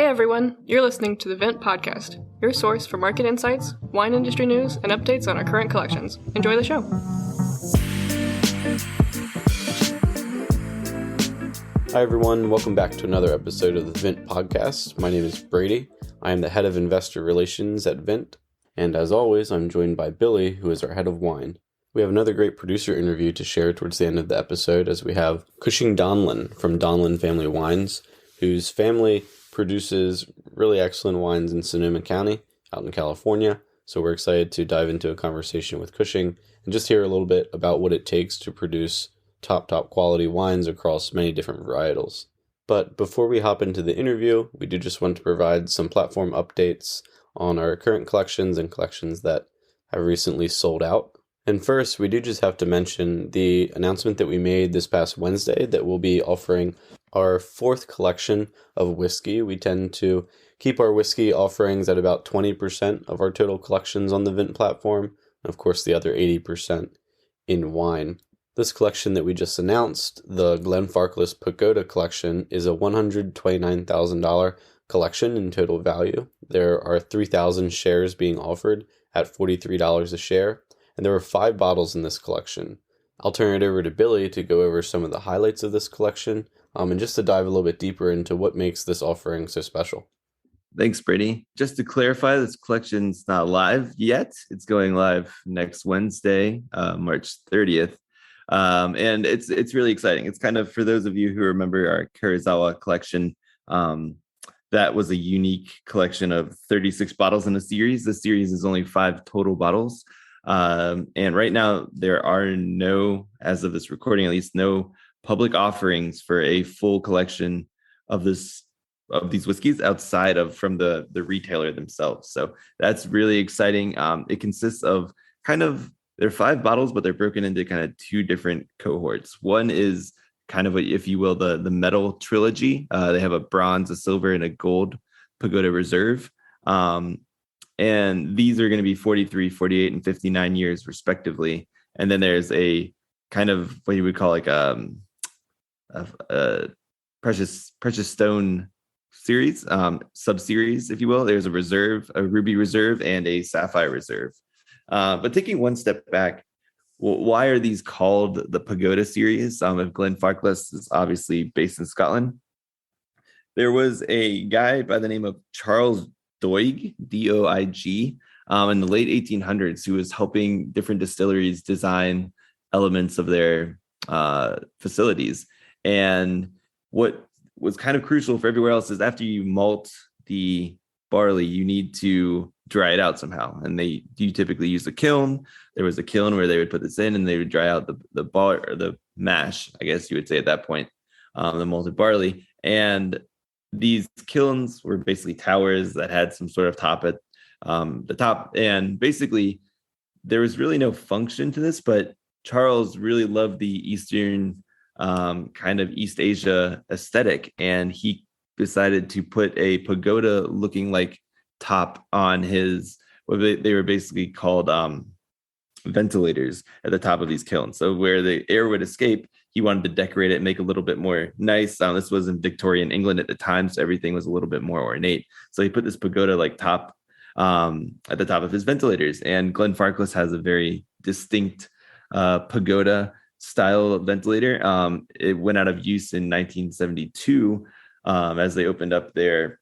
Hey everyone, you're listening to the Vent Podcast, your source for market insights, wine industry news, and updates on our current collections. Enjoy the show. Hi everyone, welcome back to another episode of the Vent Podcast. My name is Brady. I am the head of investor relations at Vent, and as always, I'm joined by Billy, who is our head of wine. We have another great producer interview to share towards the end of the episode, as we have Cushing from Donlin Family Wines, whose family produces really excellent wines in Sonoma County out in California. So we're excited to dive into a conversation with Cushing and just hear a little bit about what it takes to produce top quality wines across many different varietals. But before we hop into the interview, we do just want to provide some platform updates on our current collections and collections that have recently sold out. And first, we do just have to mention the announcement that we made this past Wednesday that we'll be offering our fourth collection of whiskey. We tend to keep our whiskey offerings at about 20% of our total collections on the Vent platform, and of course the other 80% in wine. This collection that we just announced, the Glenfarclas Pagoda collection, is a $129,000 collection in total value. There are 3,000 shares being offered at $43 a share, and there were 5 bottles in this collection. I'll turn it over to Billy to go over some of the highlights of this collection, and just to dive a little bit deeper into what makes this offering so special. Thanks, Brady. Just to clarify, this collection's not live yet. It's going live next Wednesday, March 30th. And it's really exciting. It's kind of, for those of you who remember our Kurazawa collection, that was a unique collection of 36 bottles in a series. The series is only 5 total bottles. And right now there are no, as of this recording, at least no public offerings for a full collection of these whiskeys outside of from the retailer themselves. So that's really exciting. It consists of there are 5 bottles, but they're broken into kind of 2 different cohorts. One is kind of, if you will, the metal trilogy. They have a bronze, a silver, and a gold Pagoda Reserve. And these are going to be 43, 48, and 59 years respectively. And then there's a kind of what you would call like a precious stone series, sub-series, if you will. There's a reserve, a ruby reserve, and a sapphire reserve. But taking one step back, why are these called the Pagoda series? If Glenfarclas is obviously based in Scotland. There was a guy by the name of Charles Doig, D-O-I-G, in the late 1800s, who was helping different distilleries design elements of their facilities. And what was kind of crucial for everywhere else is after you malt the barley, you need to dry it out somehow. And you typically use a kiln. There was a kiln where they would put this in and they would dry out the mash, I guess you would say at that point, the malted barley. And these kilns were basically towers that had some sort of top at the top. And basically there was really no function to this, but Charles really loved the Eastern kind of East Asia aesthetic. And he decided to put a pagoda looking like top on his, what they were basically called ventilators at the top of these kilns. So where the air would escape, he wanted to decorate it and make it a little bit more nice. This was in Victorian England at the time, so everything was a little bit more ornate. So he put this pagoda like top at the top of his ventilators. And Glenfarclas has a very distinct pagoda style ventilator. It went out of use in 1972 as they opened up their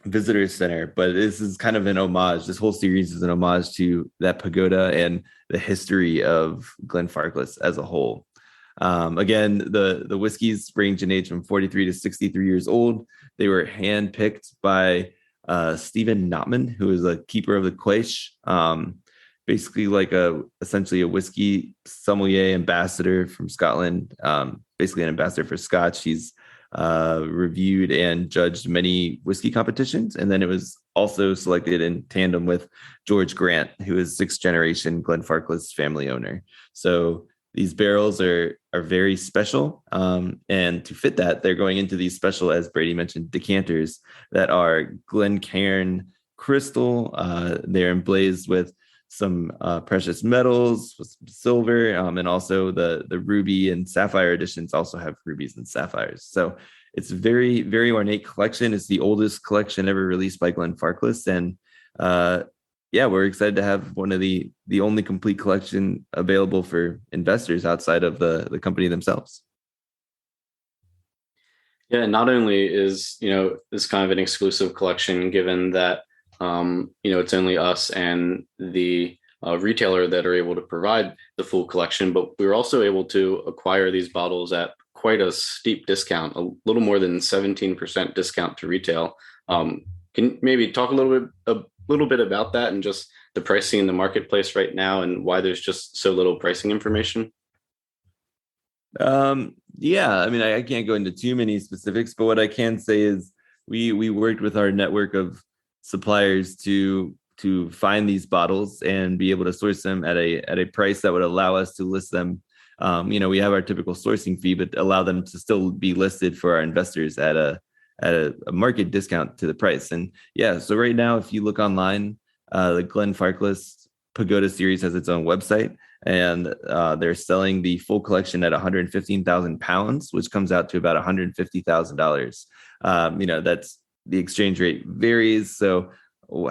visitor center. But this is kind of an homage. This whole series is an homage to that pagoda and the history of Glenfarclas as a whole. Again, the whiskeys range in age from 43 to 63 years old. They were handpicked by Stephen Notman, who is a keeper of the Quaish, basically like essentially a whiskey sommelier ambassador from Scotland, basically an ambassador for Scotch. He's reviewed and judged many whiskey competitions. And then it was also selected in tandem with George Grant, who is 6th generation Glenfarclas family owner. So these barrels are very special. And to fit that, they're going into these special, as Brady mentioned, decanters that are Glencairn crystal. They're emblazed with some precious metals, with some silver, and also the ruby and sapphire editions also have rubies and sapphires. So it's very, very ornate collection. It's the oldest collection ever released by Glenfarclas, and yeah, we're excited to have one of the only complete collection available for investors outside of the company themselves. Yeah, not only is, this kind of an exclusive collection, given that, it's only us and the retailer that are able to provide the full collection, but we were also able to acquire these bottles at quite a steep discount, a little more than 17% discount to retail. Can you maybe talk a little bit about that and just the pricing in the marketplace right now and why there's just so little pricing information? Yeah, I mean, I can't go into too many specifics, but what I can say is we worked with our network of suppliers to find these bottles and be able to source them at a price that would allow us to list them. We have our typical sourcing fee, but allow them to still be listed for our investors at a market discount to the price. And yeah, so right now, if you look online, the Glenfarclas Pagoda series has its own website, and they're selling the full collection at 115,000 pounds, which comes out to about $150,000. That's the exchange rate varies, so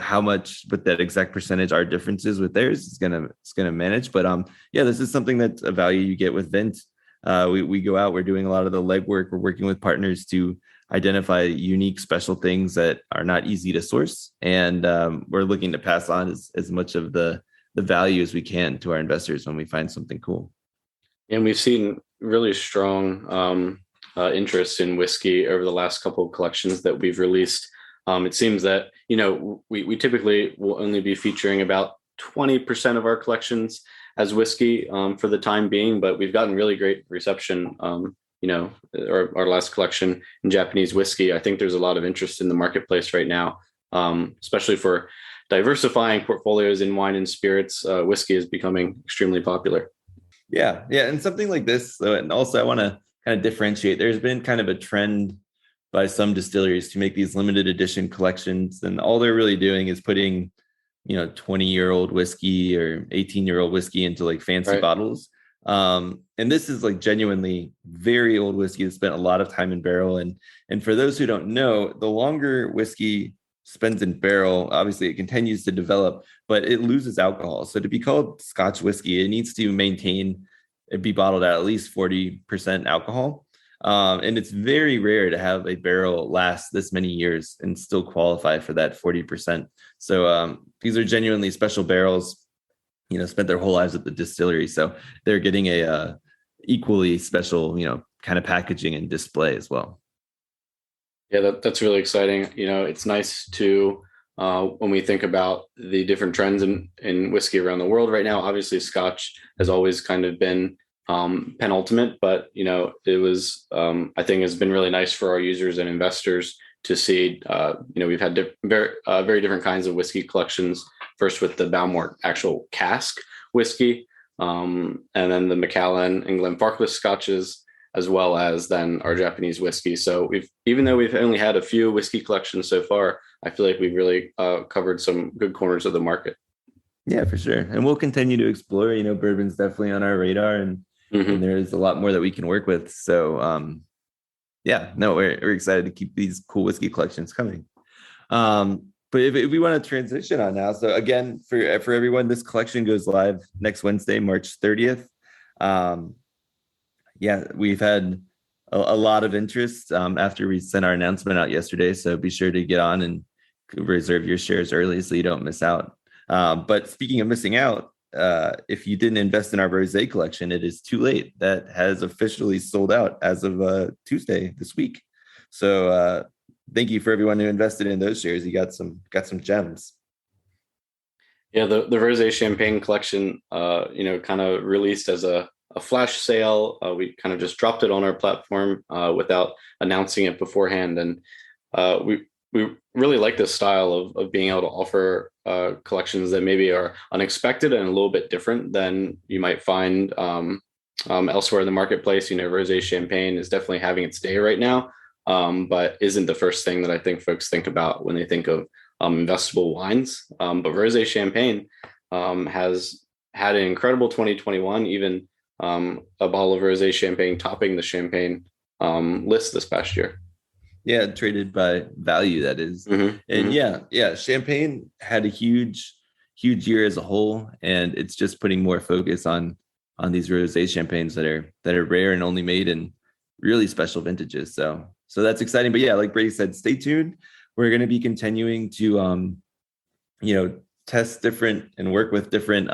how much, but that exact percentage are differences with theirs is gonna manage. But yeah, this is something that's a value you get with Vint. We go out, we're doing a lot of the legwork, we're working with partners to identify unique special things that are not easy to source, and we're looking to pass on as much of the value as we can to our investors when we find something cool. And we've seen really strong interest in whiskey over the last couple of collections that we've released. It seems that, we typically will only be featuring about 20% of our collections as whiskey for the time being, but we've gotten really great reception. Our last collection in Japanese whiskey, I think there's a lot of interest in the marketplace right now, especially for diversifying portfolios in wine and spirits. Whiskey is becoming extremely popular. Yeah. And something like this, and also I want to kind of differentiate. There's been kind of a trend by some distilleries to make these limited edition collections, and all they're really doing is putting 20-year-old whiskey or 18-year-old whiskey into like fancy bottles. And this is like genuinely very old whiskey that spent a lot of time in barrel. And for those who don't know, the longer whiskey spends in barrel, obviously it continues to develop, but it loses alcohol. So to be called Scotch whiskey, it needs to be bottled at least 40% alcohol. And it's very rare to have a barrel last this many years and still qualify for that 40%. So these are genuinely special barrels, spent their whole lives at the distillery. So they're getting a equally special, kind of packaging and display as well. Yeah, that's really exciting. It's nice to, when we think about the different trends in whiskey around the world right now, obviously Scotch has always kind of been penultimate, but, it was, I think has been really nice for our users and investors to see. We've had very different kinds of whiskey collections, first with the Balmore actual cask whiskey, and then the Macallan and Glenfarclas scotches, as well as then our Japanese whiskey. So even though we've only had a few whiskey collections so far, I feel like we've really covered some good corners of the market. Yeah, for sure. And we'll continue to explore. Bourbon's definitely on our radar, and there's a lot more that we can work with. So we're excited to keep these cool whiskey collections coming. But if we want to transition on now, so again, for everyone, this collection goes live next Wednesday, March 30th. We've had a lot of interest after we sent our announcement out yesterday. So be sure to get on and reserve your shares early so you don't miss out. But speaking of missing out, if you didn't invest in our Rosé collection, it is too late. That has officially sold out as of Tuesday this week. So thank you for everyone who invested in those shares. You got some gems. Yeah, the Rosé Champagne collection, kind of released as a flash sale. We kind of just dropped it on our platform without announcing it beforehand, and we really like this style of being able to offer collections that maybe are unexpected and a little bit different than you might find elsewhere in the marketplace. Rosé Champagne is definitely having its day right now, but isn't the first thing that I think folks think about when they think of investable wines. But Rosé Champagne has had an incredible 2021, even a bottle of Rosé Champagne topping the champagne list this past year. traded by value, that is. Mm-hmm. And Mm-hmm. Champagne had a huge year as a whole, and it's just putting more focus on these rosé champagnes that are rare and only made in really special vintages. So that's exciting. But yeah, like Brady said, stay tuned. We're going to be continuing to test different and work with different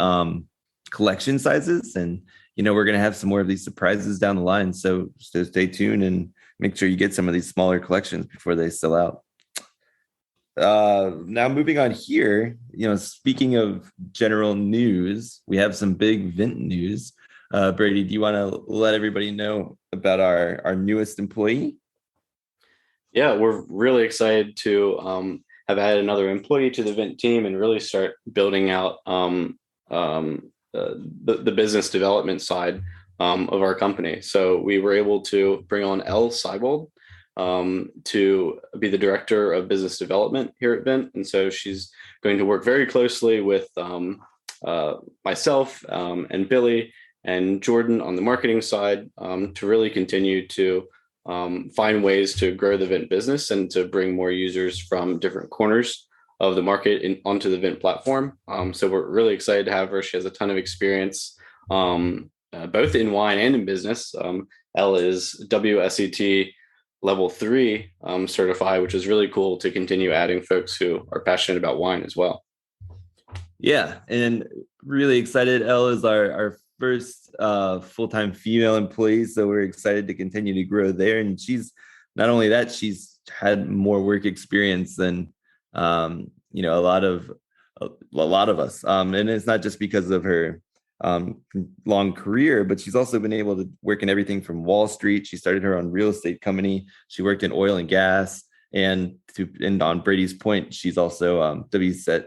collection sizes, and we're going to have some more of these surprises down the line. So stay tuned and make sure you get some of these smaller collections before they sell out. Now moving on here, speaking of general news, we have some big Vint news. Brady, do you want to let everybody know about our newest employee? Yeah, we're really excited to have added another employee to the Vint team and really start building out the business development side of our company. So we were able to bring on Elle Seibold to be the director of business development here at Vint. And so she's going to work very closely with myself and Billy and Jordan on the marketing side to really continue to find ways to grow the Vint business and to bring more users from different corners of the market onto the Vint platform. So we're really excited to have her. She has a ton of experience, both in wine and in business. Elle is WSET level 3 certified, which is really cool to continue adding folks who are passionate about wine as well. Yeah, and really excited. Elle is our first full-time female employee, so we're excited to continue to grow there. And she's not only that, she's had more work experience than a lot of us. And it's not just because of her long career, but she's also been able to work in everything from Wall Street. She started her own real estate company. She worked in oil and gas, and on Brady's point, she's also WSET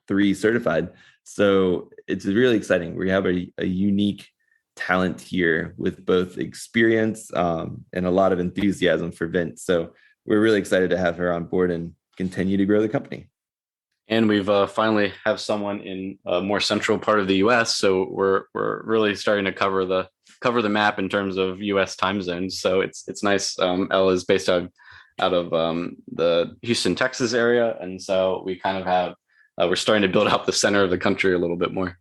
3 certified. So it's really exciting. We have a unique talent here with both experience and a lot of enthusiasm for Vint. So we're really excited to have her on board and continue to grow the company. And we've finally have someone in a more central part of the U.S. So we're really starting to cover the map in terms of U.S. time zones. So it's nice. Elle is based out of the Houston, Texas area, and so we kind of have we're starting to build up the center of the country a little bit more.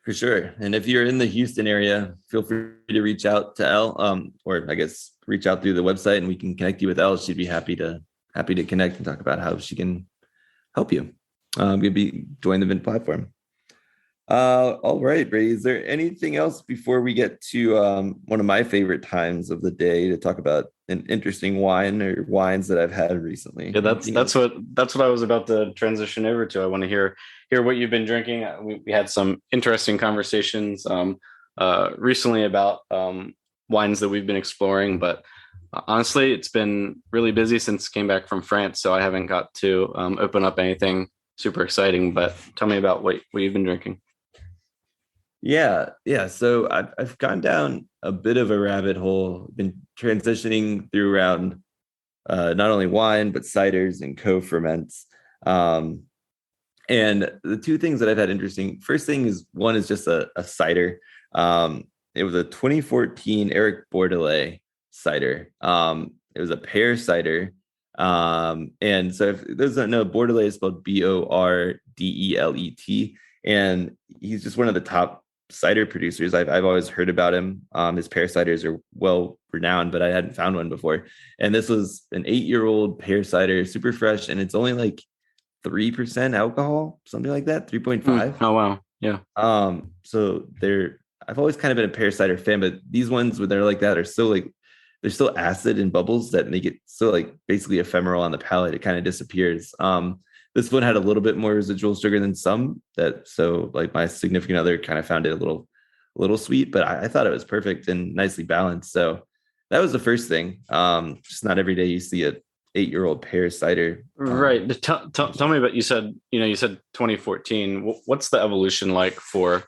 For sure. And if you're in the Houston area, feel free to reach out to Elle, or I guess reach out through the website, and we can connect you with Elle. She'd be happy to connect and talk about how she can help you. Join the Vint platform. All right, Brady, is there anything else before we get to one of my favorite times of the day to talk about an interesting wine or wines that I've had recently? Yeah, that's what I was about to transition over to. I want to hear what you've been drinking. We had some interesting conversations recently about wines that we've been exploring, but honestly, it's been really busy since I came back from France, so I haven't got to open up anything super exciting. But tell me about what you've been drinking. Yeah. So I've gone down a bit of a rabbit hole. Been transitioning through around not only wine but ciders and co-ferments. And the two things that I've had interesting. First thing is one is just a cider. It was a 2014 Eric Bordelais cider. It was a pear cider. And so if those don't know, Bordelais is spelled Bordelet, and he's just one of the top cider producers. I've always heard about him. His pear ciders are well renowned, but I hadn't found one before. And this was an 8-year-old pear cider, super fresh, and it's only like 3% alcohol, something like that, 3.5. Oh wow, yeah. So I've always kind of been a pear cider fan, but these ones when they're like that are so like there's still acid and bubbles that make it so like basically ephemeral on the palate. It kind of disappears. This one had a little bit more residual sugar than some so like my significant other kind of found it a little sweet, but I thought it was perfect and nicely balanced. So that was the first thing. Just not every day you see a 8-year-old pear cider. Right. Tell me about, you said 2014. What's the evolution like for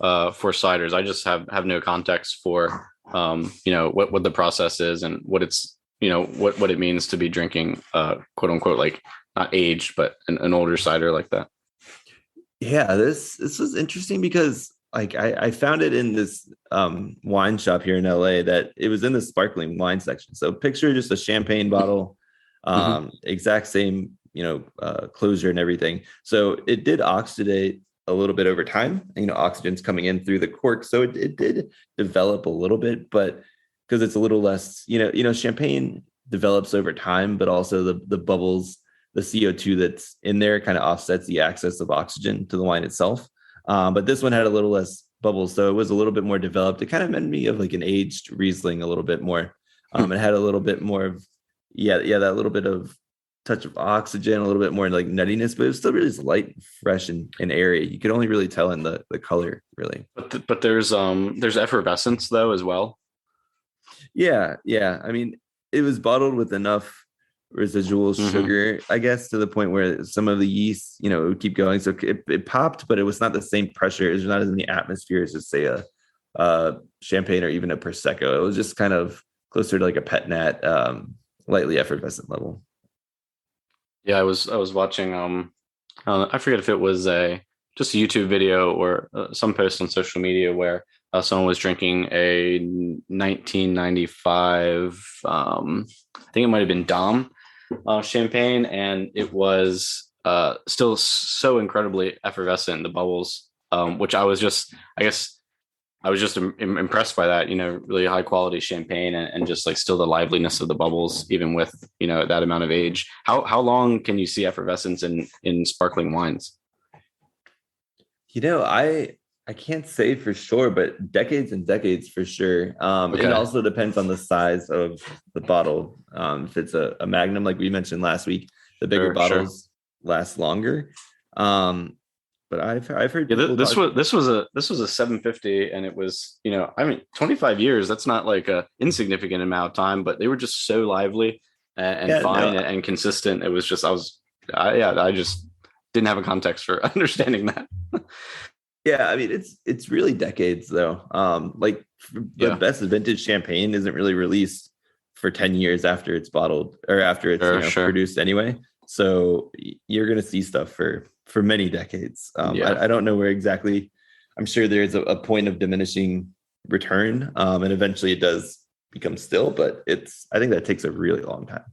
ciders? I just have no context for what the process is and what it's what it means to be drinking quote unquote like not aged but an older cider like that. Yeah, this was interesting because like I found it in this wine shop here in LA that it was in the sparkling wine section. So picture just a champagne bottle, exact same, closure and everything. So it did oxidate a little bit over time. Oxygen's coming in through the cork. So it did develop a little bit, but because it's a little less, champagne develops over time, but also the bubbles, the CO2 that's in there kind of offsets the access of oxygen to the wine itself. But this one had a little less bubbles, so it was a little bit more developed. It kind of reminded me of like an aged Riesling a little bit more. It had a little bit more of, that little bit of touch of oxygen, a little bit more like nuttiness, but it was still really light, fresh, and airy. You could only really tell in the color, really. But there's effervescence though as well. Yeah. I mean, it was bottled with enough residual sugar, I guess, to the point where some of the yeast, it would keep going. So it popped, but it was not the same pressure. It was not as in the atmosphere as, just say, a champagne or even a prosecco. It was just kind of closer to like a pet nat, lightly effervescent level. Yeah, I was watching. I forget if it was just a YouTube video or some post on social media where someone was drinking a 1995. I think it might have been Dom champagne, and it was still so incredibly effervescent, the bubbles, which I guess I was just impressed by that, really high quality champagne and just like still the liveliness of the bubbles, even with, that amount of age. How long can you see effervescence in sparkling wines? I can't say for sure, but decades and decades for sure. Okay. It also depends on the size of the bottle. If it's a Magnum, like we mentioned last week, the bigger bottles last longer. But I've heard this was a 750, and it was 25 years. That's not like a insignificant amount of time, but they were just so lively and fine and consistent. It was just I just didn't have a context for understanding that. Yeah, I mean it's really decades though. The best vintage champagne isn't really released for 10 years after it's bottled or after it's produced anyway. So you're gonna see stuff for many decades. I don't know where exactly. I'm sure there's a point of diminishing return, and eventually it does become still, but I think that takes a really long time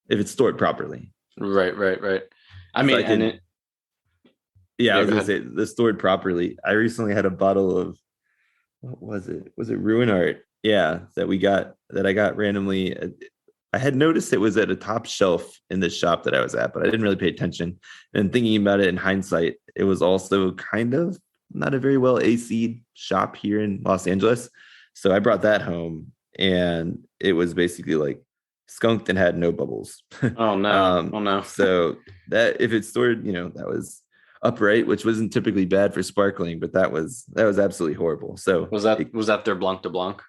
if it's stored properly. Right. I mean, I was gonna say the stored properly. I recently had a bottle of, what was it? Was it Ruinart? Yeah, that I got randomly. I had noticed it was at a top shelf in the shop that I was at, but I didn't really pay attention. And thinking about it in hindsight, it was also kind of not a very well AC'd shop here in Los Angeles. So I brought that home, and it was basically like skunked and had no bubbles. Oh no! Oh no! So that if it's stored, that was upright, which wasn't typically bad for sparkling, but that was absolutely horrible. So was that their Blanc de Blanc?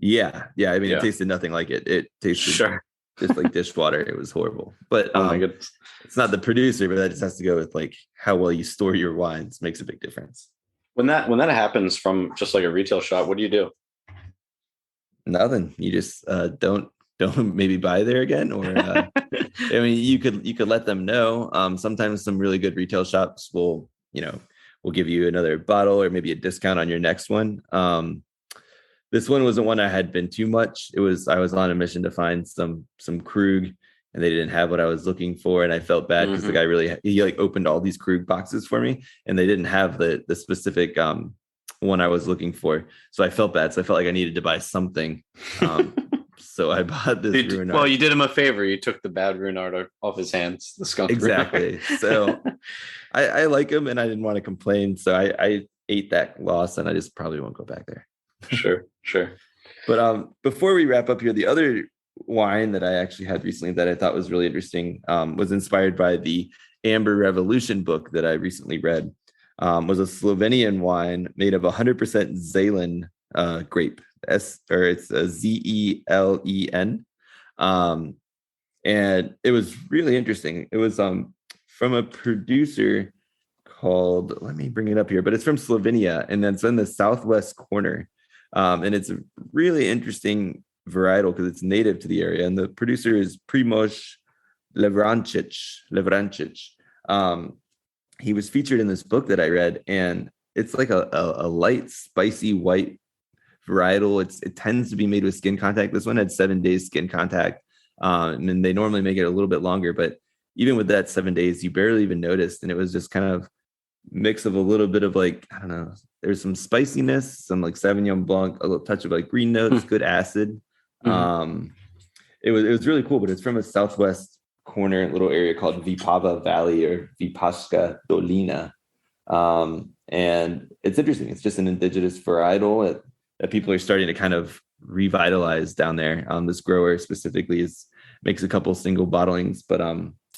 Yeah. I mean, it tasted nothing like it. It tasted just like dishwater. It was horrible. But oh my goodness, it's not the producer, but that just has to go with like how well you store your wines makes a big difference. When that happens from just like a retail shop, what do you do? Nothing. You just don't maybe buy there again, or I mean, you could let them know. Sometimes some really good retail shops will give you another bottle or maybe a discount on your next one. This one wasn't one I had been too much. I was on a mission to find some Krug, and they didn't have what I was looking for, and I felt bad because the guy he opened all these Krug boxes for me, and they didn't have the specific one I was looking for. So I felt bad. So I felt like I needed to buy something. So I bought this Ruinart. Well, you did him a favor. You took the bad Ruinart off his hands. The skunk. Exactly. So I like him, and I didn't want to complain. So I ate that loss, and I just probably won't go back there. Sure. But before we wrap up here, the other wine that I actually had recently that I thought was really interesting was inspired by the Amber Revolution book that I recently read. Was a Slovenian wine made of 100% Zelen grape. It's a Zelen. And it was really interesting. It was from a producer called, let me bring it up here, but it's from Slovenia, and it's in the southwest corner. And it's a really interesting varietal because it's native to the area. And the producer is Primož Levrancic. He was featured in this book that I read, and It's like a light, spicy white varietal. It tends to be made with skin contact. This one had 7 days skin contact, and they normally make it a little bit longer. But even with that 7 days, you barely even noticed, and it was just kind of mix of a little bit of like, I don't know. There's some spiciness, some like Sauvignon Blanc, a little touch of like green notes, good acid. It was really cool. But it's from a southwest corner little area called Vipava Valley or Vipashka Dolina. And it's interesting. It's just an indigenous varietal that people are starting to kind of revitalize down there. This grower specifically makes a couple single bottlings, but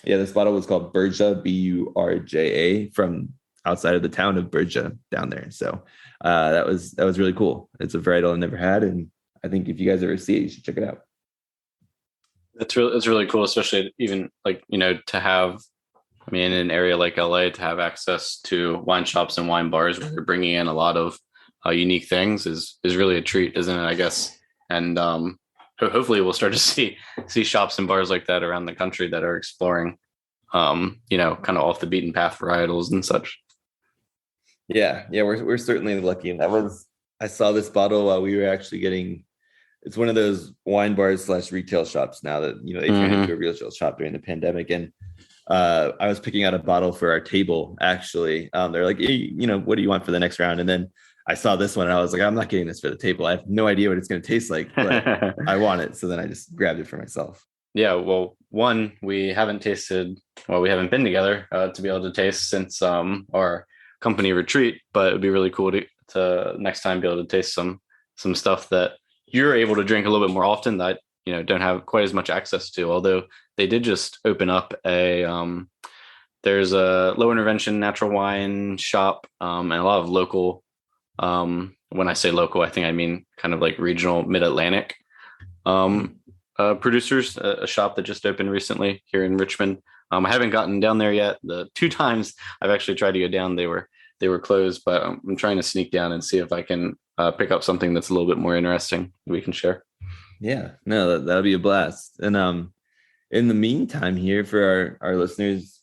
this bottle was called Burja, Burja, from outside of the town of Burja down there. So that was really cool. It's a varietal I never had, and I think if you guys ever see it, you should check it out. It's really cool, especially even like, to have, in an area like LA, to have access to wine shops and wine bars where they're bringing in a lot of unique things is really a treat, isn't it? I guess. And hopefully we'll start to see shops and bars like that around the country that are exploring, kind of off the beaten path varietals and such. Yeah, we're certainly lucky. And I saw this bottle while we were actually getting. It's one of those wine bars / retail shops now that they turned into a retail shop during the pandemic. And I was picking out a bottle for our table. Actually, they're like, hey, what do you want for the next round? And then I saw this one and I was like, I'm not getting this for the table. I have no idea what it's going to taste like, but I want it. So then I just grabbed it for myself. Yeah. Well, we haven't been together to be able to taste since our company retreat, but it'd be really cool to next time be able to taste some stuff that you're able to drink a little bit more often that, don't have quite as much access to. Although they did just open up there's a low intervention natural wine shop and a lot of local, when I say local, I think I mean kind of like regional mid-Atlantic producers, a shop that just opened recently here in Richmond. I haven't gotten down there yet. The 2 times I've actually tried to go down, they were closed, but I'm trying to sneak down and see if I can pick up something that's a little bit more interesting we can share. Yeah, no, that'll be a blast. And in the meantime here for our listeners,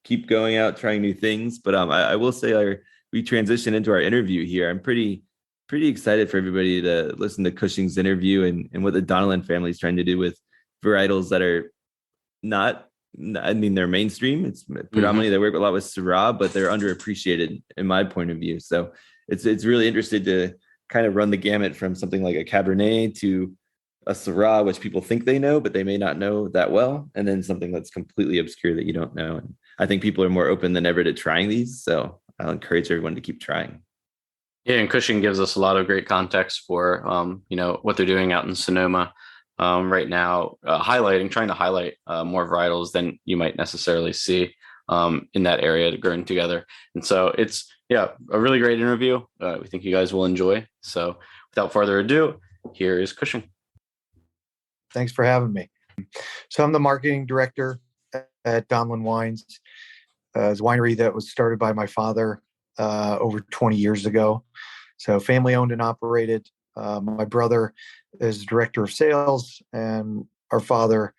keep going out, trying new things. But I will say we transition into our interview here. I'm pretty excited for everybody to listen to Cushing's interview and what the Donnellan family is trying to do with varietals that are not, they're mainstream. It's predominantly they work a lot with Syrah, but they're underappreciated in my point of view. So it's really interesting to kind of run the gamut from something like a Cabernet to a Syrah, which people think they know, but they may not know that well. And then something that's completely obscure that you don't know. And I think people are more open than ever to trying these. So I'll encourage everyone to keep trying. Yeah, and Cushing gives us a lot of great context for, what they're doing out in Sonoma right now, trying to highlight more varietals than you might necessarily see in that area growing together. And so it's, a really great interview. We think you guys will enjoy. So without further ado, here is Cushing. Thanks for having me. So I'm the marketing director at Donnellan Wines. It's a winery that was started by my father over 20 years ago. So family owned and operated. My brother is director of sales, and our father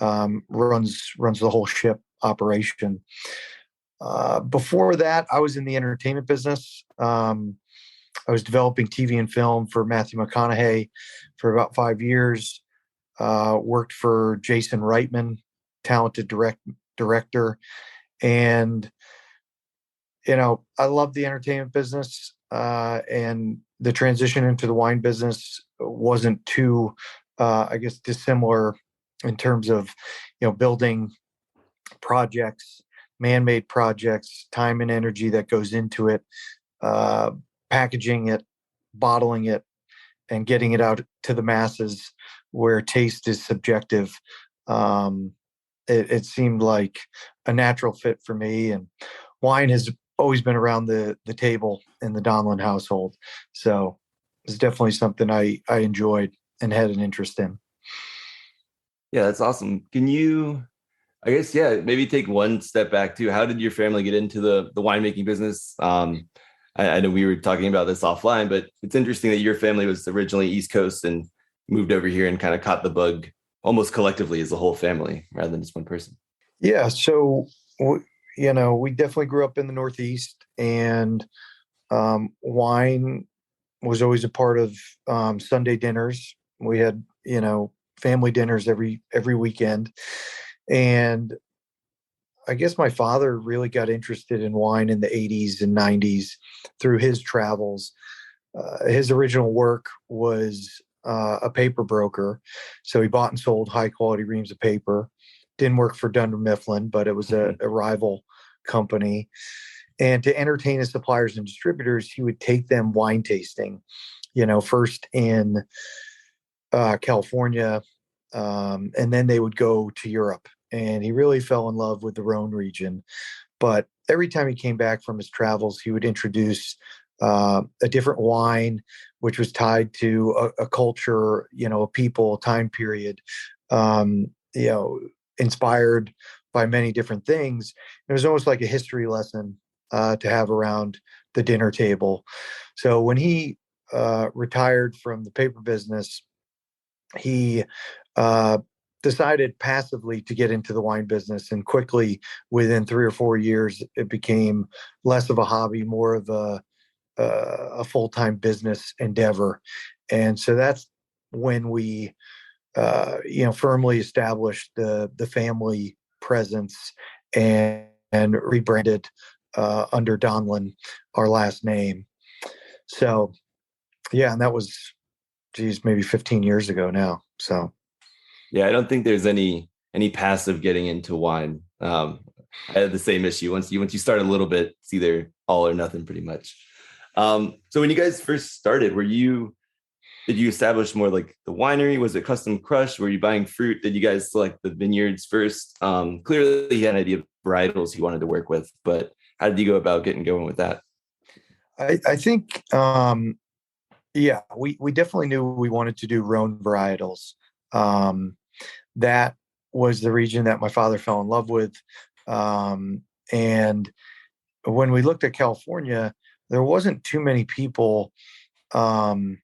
runs the whole ship operation. Before that, I was in the entertainment business. I was developing TV and film for Matthew McConaughey for about 5 years. Worked for Jason Reitman, talented director. And, I love the entertainment business, and the transition into the wine business wasn't too, dissimilar in terms of, building projects, man-made projects, time and energy that goes into it, packaging it, bottling it, and getting it out to the masses where taste is subjective. It seemed like a natural fit for me, and wine has always been around the table in the Donnellan household. So it's definitely something I enjoyed and had an interest in. Yeah, that's awesome. Can you, maybe take one step back too? How did your family get into the winemaking business? I know we were talking about this offline, but it's interesting that your family was originally East Coast and moved over here and kind of caught the bug almost collectively as a whole family rather than just one person. Yeah. So, we definitely grew up in the Northeast, and wine was always a part of Sunday dinners. We had, family dinners every weekend. And I guess my father really got interested in wine in the 80s and 90s through his travels. His original work was a paper broker. So he bought and sold high quality reams of paper. Didn't work for Dunder Mifflin, but it was a rival company. And to entertain his suppliers and distributors, he would take them wine tasting, first in California, and then they would go to Europe. And he really fell in love with the Rhone region. But every time he came back from his travels, he would introduce a different wine, which was tied to a culture, a people, a time period, inspired by many different things. It was almost like a history lesson to have around the dinner table. So when he retired from the paper business, he decided passively to get into the wine business, and quickly, within 3 or 4 years, it became less of a hobby, more of a full-time business endeavor. And so that's when we, firmly established the family presence and rebranded under Donlin, our last name. So, yeah, and that was, maybe 15 years ago now. So, yeah, I don't think there's any passive getting into wine. I had the same issue. Once you start a little bit, it's either all or nothing, pretty much. So when you guys first started, did you establish more like the winery? Was it custom crush? Were you buying fruit? Did you guys select the vineyards first? Clearly you had an idea of varietals you wanted to work with, but how did you go about getting going with that? I think, we definitely knew we wanted to do Rhone varietals. That was the region that my father fell in love with. And when we looked at California, there wasn't too many people. There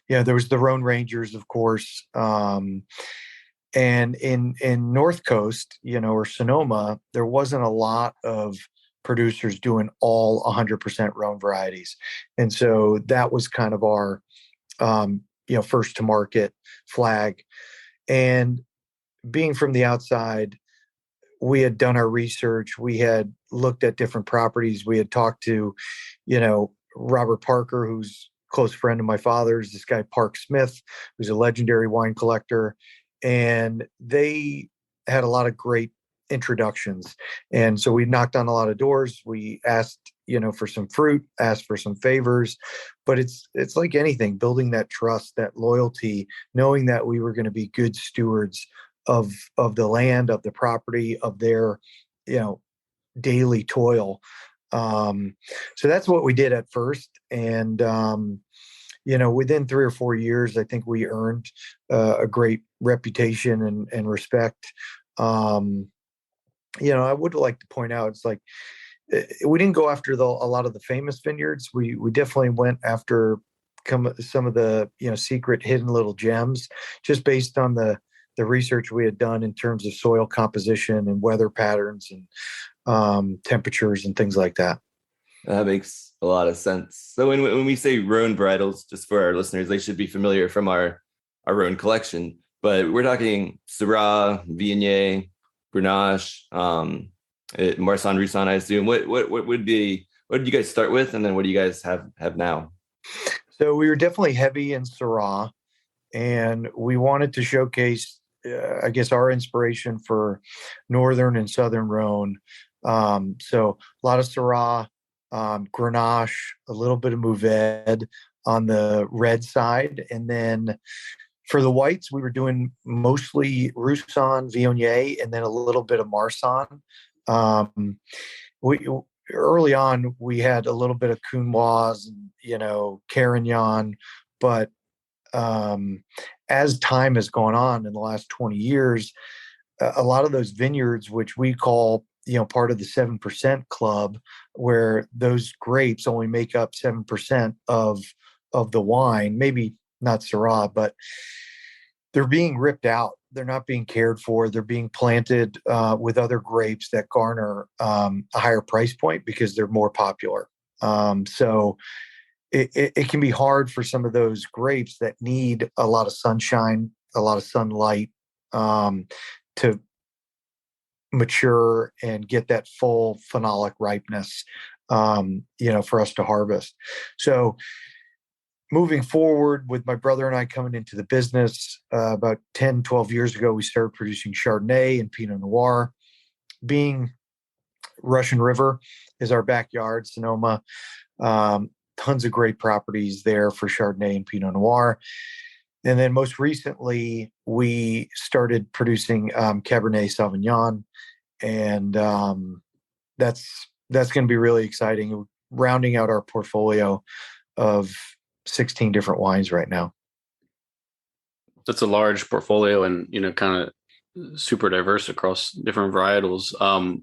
was the Rhone Rangers, of course. And in North Coast, or Sonoma, there wasn't a lot of producers doing all 100% Rhone varieties. And so that was kind of our, first to market flag. And being from the outside, we had done our research. We had looked at different properties. We had talked to, Robert Parker, who's a close friend of my father's, this guy, Park Smith, who's a legendary wine collector. And they had a lot of great introductions. And so we knocked on a lot of doors. We asked, for some fruit, asked for some favors, but it's like anything, building that trust, that loyalty, knowing that we were going to be good stewards of the land, of the property, of their, daily toil. So that's what we did at first. And, within 3 or 4 years, I think we earned a great reputation and respect. I would like to point out, it's like, we didn't go after a lot of the famous vineyards. We definitely went after some of the, secret hidden little gems, just based on the research we had done in terms of soil composition and weather patterns and temperatures and things like that. That makes a lot of sense. So when we say Rhone varietals, just for our listeners, they should be familiar from our Rhone collection, but we're talking Syrah, Viognier, Grenache, Marsanne, Roussanne, I assume. What did you guys start with, and then what do you guys have now? So we were definitely heavy in Syrah, and we wanted to showcase, I guess, our inspiration for northern and southern Rhone. So a lot of Syrah, Grenache, a little bit of Mourvèdre on the red side, and then for the whites, we were doing mostly Roussanne, Viognier, and then a little bit of Marsanne. We early on, we had a little bit of Counoise and, Carignan, but as time has gone on in the last 20 years, a lot of those vineyards, which we call, part of the 7% club, where those grapes only make up 7% of the wine, maybe not Syrah, but they're being ripped out. They're not being cared for. They're being planted with other grapes that garner a higher price point because they're more popular. So it can be hard for some of those grapes that need a lot of sunshine, a lot of sunlight, to mature and get that full phenolic ripeness, for us to harvest. So moving forward with my brother and I coming into the business, about 10, 12 years ago, we started producing Chardonnay and Pinot Noir. Being Russian River is our backyard, Sonoma. Tons of great properties there for Chardonnay and Pinot Noir. And then most recently, we started producing Cabernet Sauvignon, and that's going to be really exciting, rounding out our portfolio of 16 different wines right now. That's a large portfolio, and kind of super diverse across different varietals. On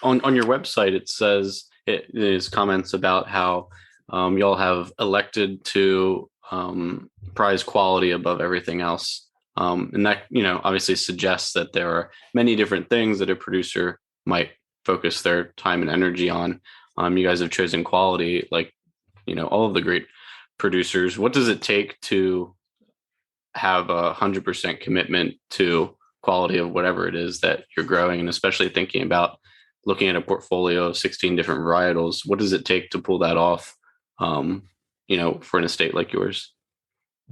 your website, it says there's comments about how y'all have elected to prize quality above everything else. And that, obviously suggests that there are many different things that a producer might focus their time and energy on. You guys have chosen quality, like, all of the great producers. What does it take to have 100% commitment to quality of whatever it is that you're growing? And especially thinking about looking at a portfolio of 16 different varietals, what does it take to pull that off, for an estate like yours?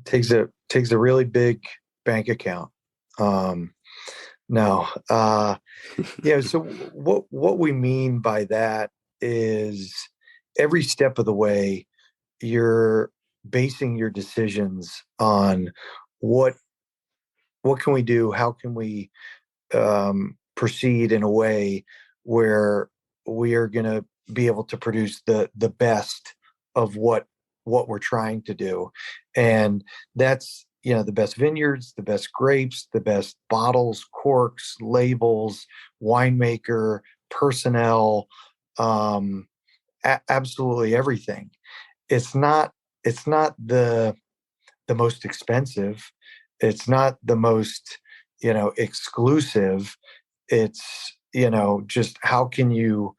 It takes a really big bank account. No. Yeah. So what we mean by that is every step of the way, you're basing your decisions on what can we do? How can we proceed in a way where we are going to be able to produce the best of what we're trying to do? And that's, the best vineyards, the best grapes, the best bottles, corks, labels, winemaker, personnel, absolutely everything. It's not the most expensive. It's not the most, exclusive. It's, just how can you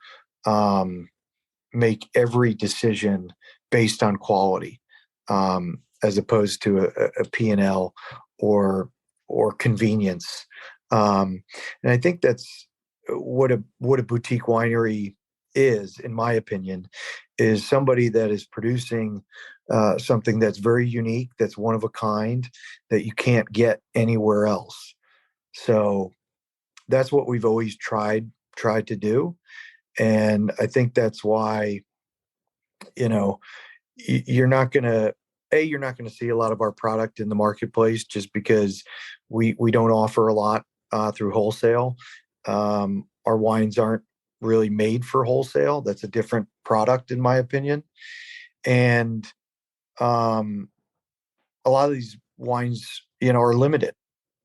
make every decision based on quality, as opposed to a P&L or convenience. And I think that's what a boutique winery is, in my opinion, is somebody that is producing something that's very unique, that's one of a kind, that you can't get anywhere else. So that's what we've always tried to do. And I think that's why, you're not going to see a lot of our product in the marketplace, just because we don't offer a lot through wholesale. Our wines aren't really made for wholesale. That's a different product, in my opinion. And a lot of these wines, are limited.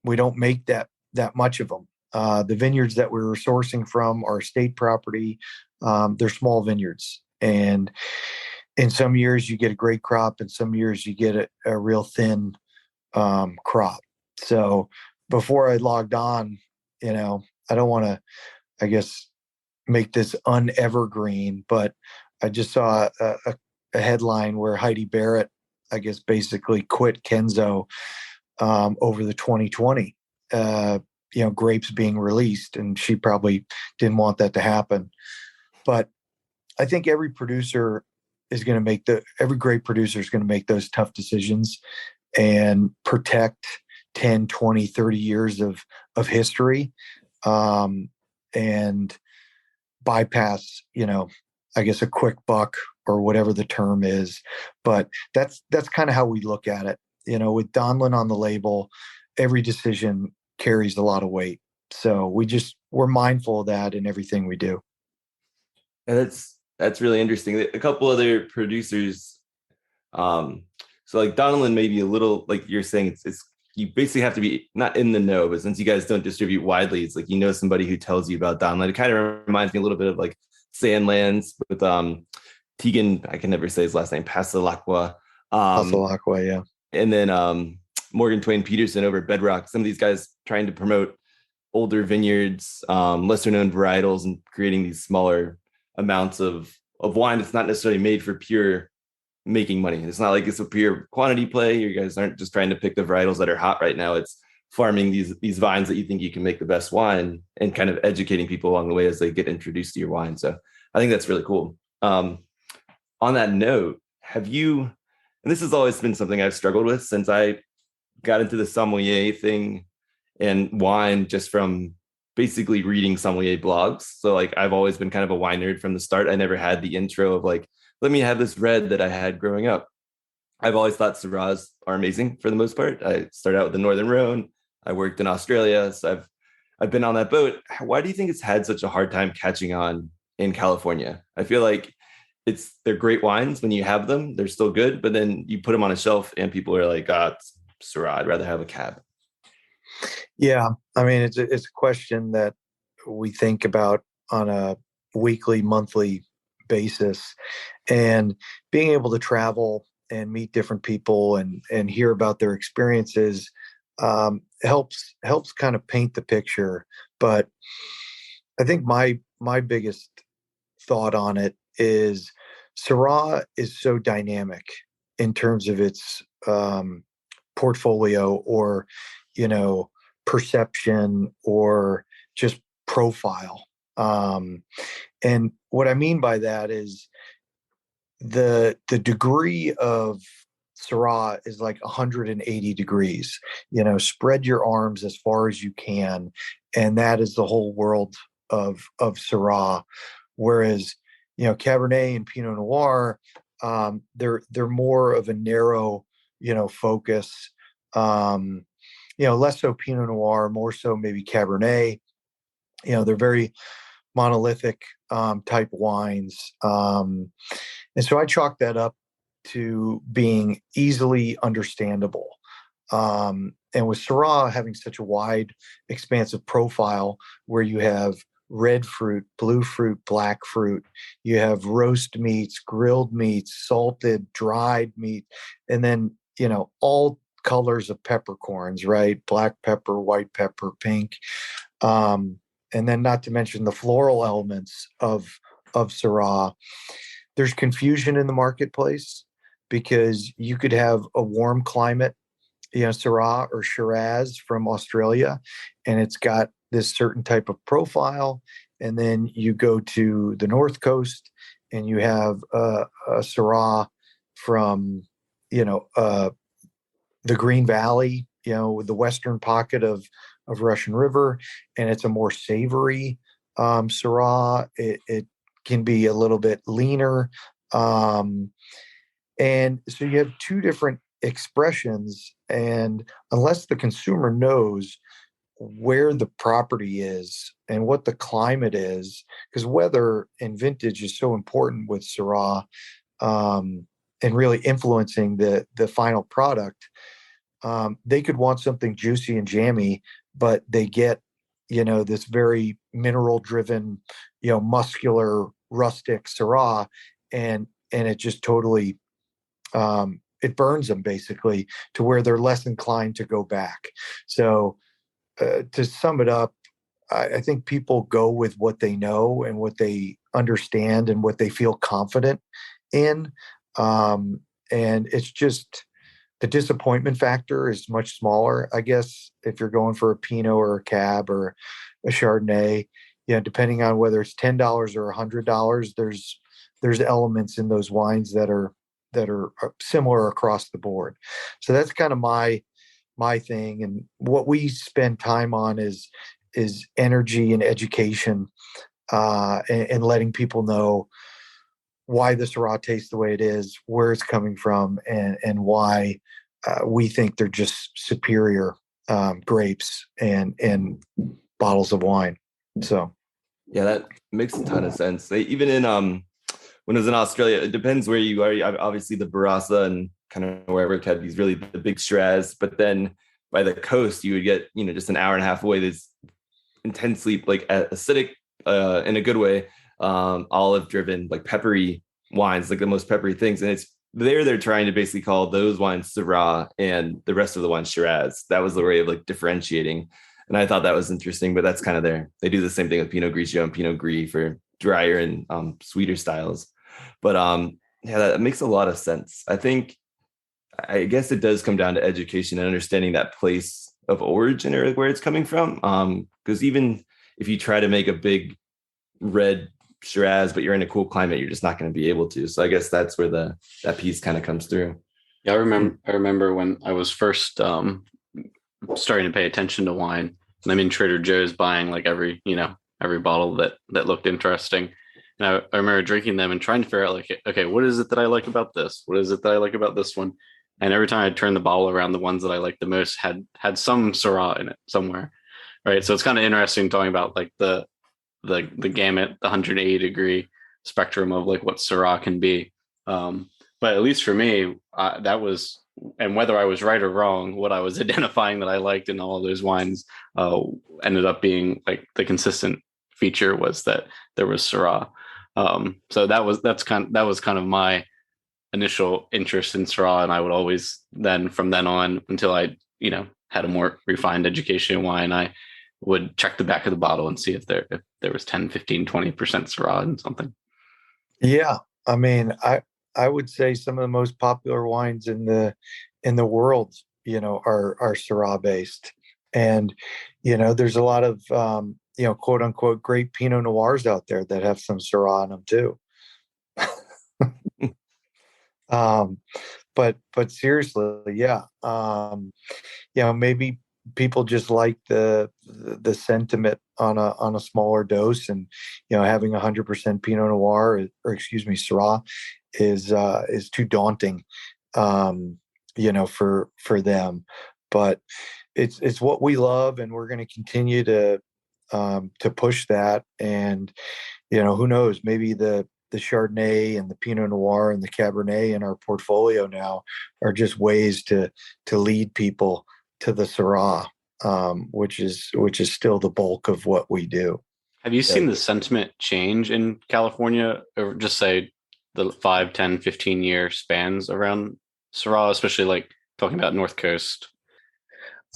We don't make that much of them. The vineyards that we're sourcing from are state property. They're small vineyards, and in some years you get a great crop, and some years you get a real thin crop. So before I logged on, I don't want to, I guess, make this unevergreen, but I just saw a headline where Heidi Barrett, I guess, basically quit Kenzo over the 2020 grapes being released, and she probably didn't want that to happen. But I think every great producer is going to make those tough decisions and protect 10, 20, 30 years of history, and bypass, I guess, a quick buck or whatever the term is. But that's kind of how we look at it. With Donlin on the label, every decision carries a lot of weight. So we're mindful of that in everything we do. And that's really interesting. A couple other producers, so like Donlin, maybe a little, like you're saying, it's you basically have to be not in the know, but since you guys don't distribute widely, it's like somebody who tells you about Donlin. It kind of reminds me a little bit of like Sandlands with Tegan, I can never say his last name, Pasalacqua. Pasalacqua, yeah. And then Morgan Twain Peterson over at Bedrock. Some of these guys trying to promote older vineyards, lesser known varietals, and creating these smaller amounts of of wine that's not necessarily made for pure making money. It's not like it's a pure quantity play. You guys aren't just trying to pick the varietals that are hot right now. It's farming these vines that you think you can make the best wine and kind of educating people along the way as they get introduced to your wine. So I think that's really cool. On that note, have you, and this has always been something I've struggled with since I got into the sommelier thing and wine just from basically reading sommelier blogs. So like I've always been kind of a wine nerd from the start. I never had the intro of like, let me have this red that I had growing up. I've always thought Syrahs are amazing for the most part. I started out with the Northern Rhone. I worked in Australia, so I've been on that boat. Why do you think it's had such a hard time catching on in California? I feel like they're great wines when you have them. They're still good, but then you put them on a shelf and people are like, it's Syrah. I'd rather have a cab. Yeah, I mean, it's a question that we think about on a weekly, monthly basis, and being able to travel and meet different people and hear about their experiences helps kind of paint the picture. But I think my biggest thought on it is Syrah is so dynamic in terms of its portfolio, or perception, or just profile. And what I mean by that is the degree of Syrah is like 180 degrees. Spread your arms as far as you can, and that is the whole world of Syrah. Whereas, Cabernet and Pinot Noir, they're more of a narrow, focus. Less so Pinot Noir, more so maybe Cabernet. They're very monolithic type wines. And so I chalk that up to being easily understandable. And with Syrah having such a wide, expansive profile, where you have red fruit, blue fruit, black fruit, you have roast meats, grilled meats, salted, dried meat, and then, all colors of peppercorns, right? Black pepper, white pepper, pink. And then not to mention the floral elements of Syrah. There's confusion in the marketplace because you could have a warm climate, Syrah or Shiraz from Australia, and it's got this certain type of profile. And then you go to the North Coast and you have a Syrah from, the Green Valley, with the western pocket of Russian River, and it's a more savory Syrah. It can be a little bit leaner. And so you have two different expressions, and unless the consumer knows where the property is and what the climate is, because weather and vintage is so important with Syrah, and really influencing the final product. They could want something juicy and jammy, but they get, this very mineral driven, muscular, rustic Syrah, and it just totally, it burns them basically to where they're less inclined to go back. So to sum it up, I think people go with what they know and what they understand and what they feel confident in. And it's just, the disappointment factor is much smaller, I guess, if you're going for a Pinot or a Cab or a Chardonnay. Depending on whether it's $10 or $100, there's elements in those wines that are similar across the board. So that's kind of my thing, and what we spend time on is energy and education, and letting people know why the Syrah tastes the way it is, where it's coming from, and why we think they're just superior grapes and bottles of wine. So, yeah, that makes a ton of sense. Even in when I was in Australia, it depends where you are. Obviously, the Barossa and kind of wherever it had these really the big Shiraz, but then by the coast, you would get just an hour and a half away. This intensely like acidic in a good way. Olive driven, like peppery wines, like the most peppery things. And it's they're trying to basically call those wines Syrah and the rest of the wines Shiraz. That was the way of like differentiating. And I thought that was interesting, but that's kind of they do the same thing with Pinot Grigio and Pinot Gris for drier and sweeter styles. But yeah, that makes a lot of sense. I guess it does come down to education and understanding that place of origin or where it's coming from. Because even if you try to make a big red Shiraz, but you're in a cool climate, you're just not going to be able to. So I guess that's where that piece kind of comes through. Yeah, I remember when I was first starting to pay attention to wine. And I'm in Trader Joe's buying like every bottle that looked interesting. And I remember drinking them and trying to figure out like, okay, what is it that I like about this? What is it that I like about this one? And every time I turned the bottle around, the ones that I liked the most had some Syrah in it somewhere, right? So it's kind of interesting talking about like the gamut, the 180-degree spectrum of like what Syrah can be. But at least for me, that was, and whether I was right or wrong, what I was identifying that I liked in all of those wines ended up being like the consistent feature was that there was Syrah. So that was kind of my initial interest in Syrah, and I would always then from then on until I had a more refined education in wine, I would check the back of the bottle and see if there was 10, 15, 20% Syrah in something. Yeah, I mean, I would say some of the most popular wines in the world, are Syrah based, and there's a lot of quote unquote great Pinot Noirs out there that have some Syrah in them too. But seriously, yeah, maybe people just like the sentiment on a smaller dose, and having 100% Pinot Noir or excuse me Syrah is too daunting, for them. But it's what we love, and we're going to continue to push that. And who knows, maybe the Chardonnay and the Pinot Noir and the Cabernet in our portfolio now are just ways to lead people to the Syrah, which is still the bulk of what we do. Have you seen the sentiment change in California, or just say the 5, 10, 15-year spans around Syrah, especially like talking about North Coast?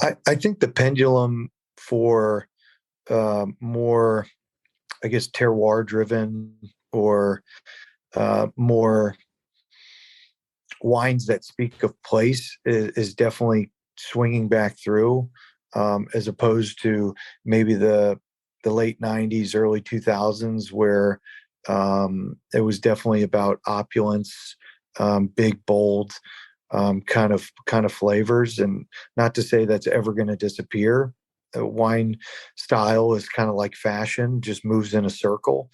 I think the pendulum for more, I guess, terroir driven or more wines that speak of place is definitely swinging back through, as opposed to maybe the late 90s, early 2000s, where it was definitely about opulence, big, bold, kind of flavors. And not to say that's ever going to disappear. Wine style is kind of like fashion, just moves in a circle.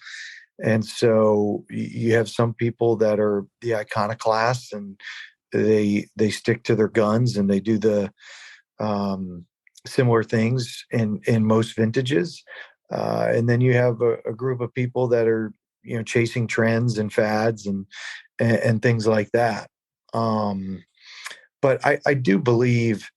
And so you have some people that are the iconoclasts, and they stick to their guns, and they do the similar things in most vintages. And then you have a group of people that are chasing trends and fads and things like that. But I do believe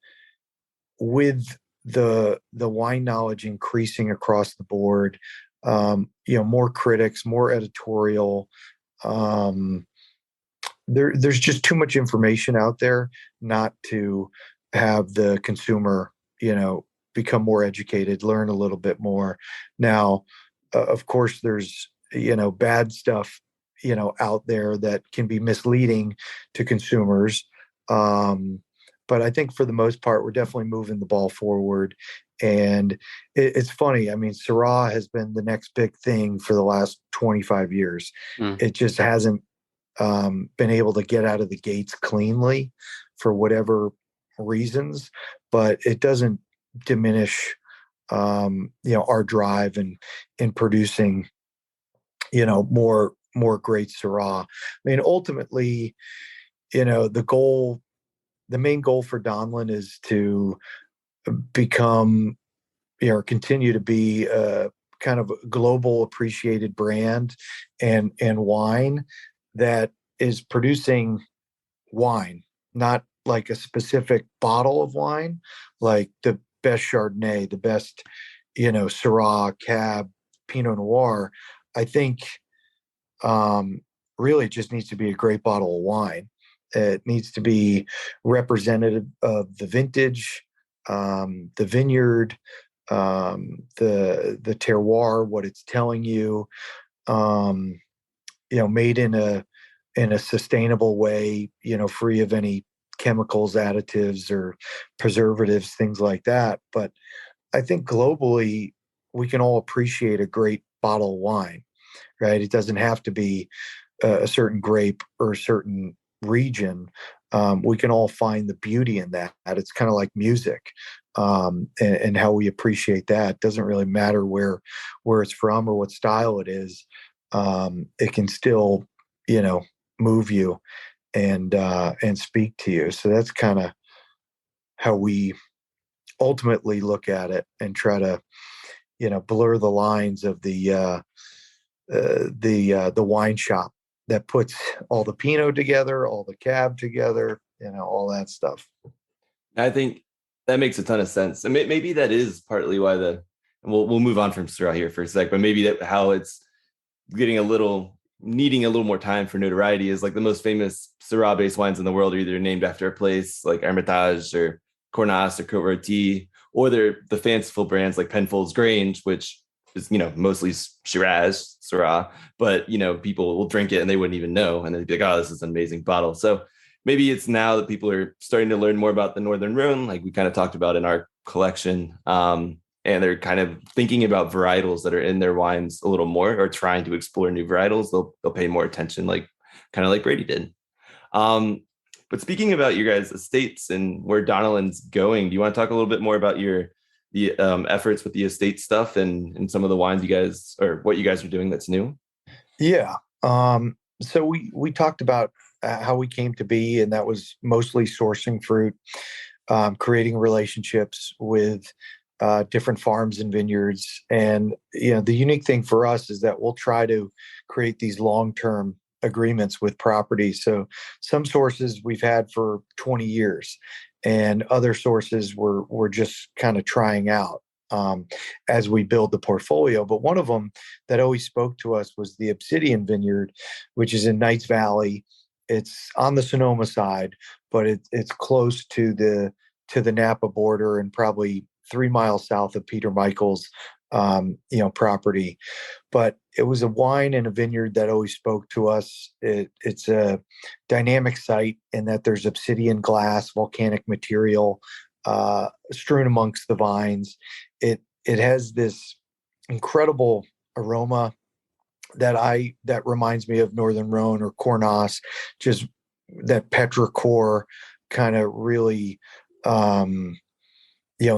with the wine knowledge increasing across the board, more critics, more editorial. There's just too much information out there not to have the consumer, become more educated, learn a little bit more. Now, of course, there's bad stuff, out there that can be misleading to consumers. But I think for the most part, we're definitely moving the ball forward. And it's funny. I mean, Syrah has been the next big thing for the last 25 years. It just hasn't been able to get out of the gates cleanly for whatever reasons, but it doesn't diminish, our drive in producing, more great Syrah. I mean, ultimately, the main goal for Donlin is to become, continue to be a kind of global appreciated brand and wine that is producing wine, not like a specific bottle of wine, like the best Chardonnay, the best, Syrah, Cab, Pinot Noir. I think really it just needs to be a great bottle of wine. It needs to be representative of the vintage, the vineyard, the terroir, what it's telling you. made in a sustainable way, free of any chemicals, additives, or preservatives, things like that. But I think globally, we can all appreciate a great bottle of wine, right? It doesn't have to be a certain grape or a certain region. We can all find the beauty in that. It's kind of like music, and how we appreciate that. It doesn't really matter where it's from or what style it is. It can still, move you and speak to you. So that's kind of how we ultimately look at it and try to, blur the lines of the wine shop that puts all the Pinot together, all the Cab together, all that stuff. I think that makes a ton of sense. And maybe that is partly why and we'll move on from Syrah here for a sec, but maybe that how it's needing a little more time for notoriety is like the most famous Syrah-based wines in the world are either named after a place like Hermitage or Cornas or Côte Rôtie, or they're the fanciful brands like Penfolds Grange, which is, mostly Shiraz, Syrah, but, people will drink it and they wouldn't even know. And they'd be like, oh, this is an amazing bottle. So maybe it's now that people are starting to learn more about the Northern Rhone, like we kind of talked about in our collection. And they're kind of thinking about varietals that are in their wines a little more, or trying to explore new varietals. They'll pay more attention, kind of like Brady did. But speaking about your guys' estates and where Donnellan's going, do you want to talk a little bit more about the efforts with the estate stuff and some of the wines you guys, or what you guys are doing that's new? Yeah. So we talked about how we came to be, and that was mostly sourcing fruit, creating relationships with different farms and vineyards. And, the unique thing for us is that we'll try to create these long-term agreements with properties. So some sources we've had for 20 years, and other sources we're just kind of trying out as we build the portfolio. But one of them that always spoke to us was the Obsidian Vineyard, which is in Knights Valley. It's on the Sonoma side, but it's close to the Napa border and probably 3 miles south of Peter Michael's property. But it was a wine and a vineyard that always spoke to us. It's a dynamic site in that there's obsidian glass, volcanic material strewn amongst the vines. It has this incredible aroma that reminds me of Northern Rhone or Cornas, just that petrichor kind of really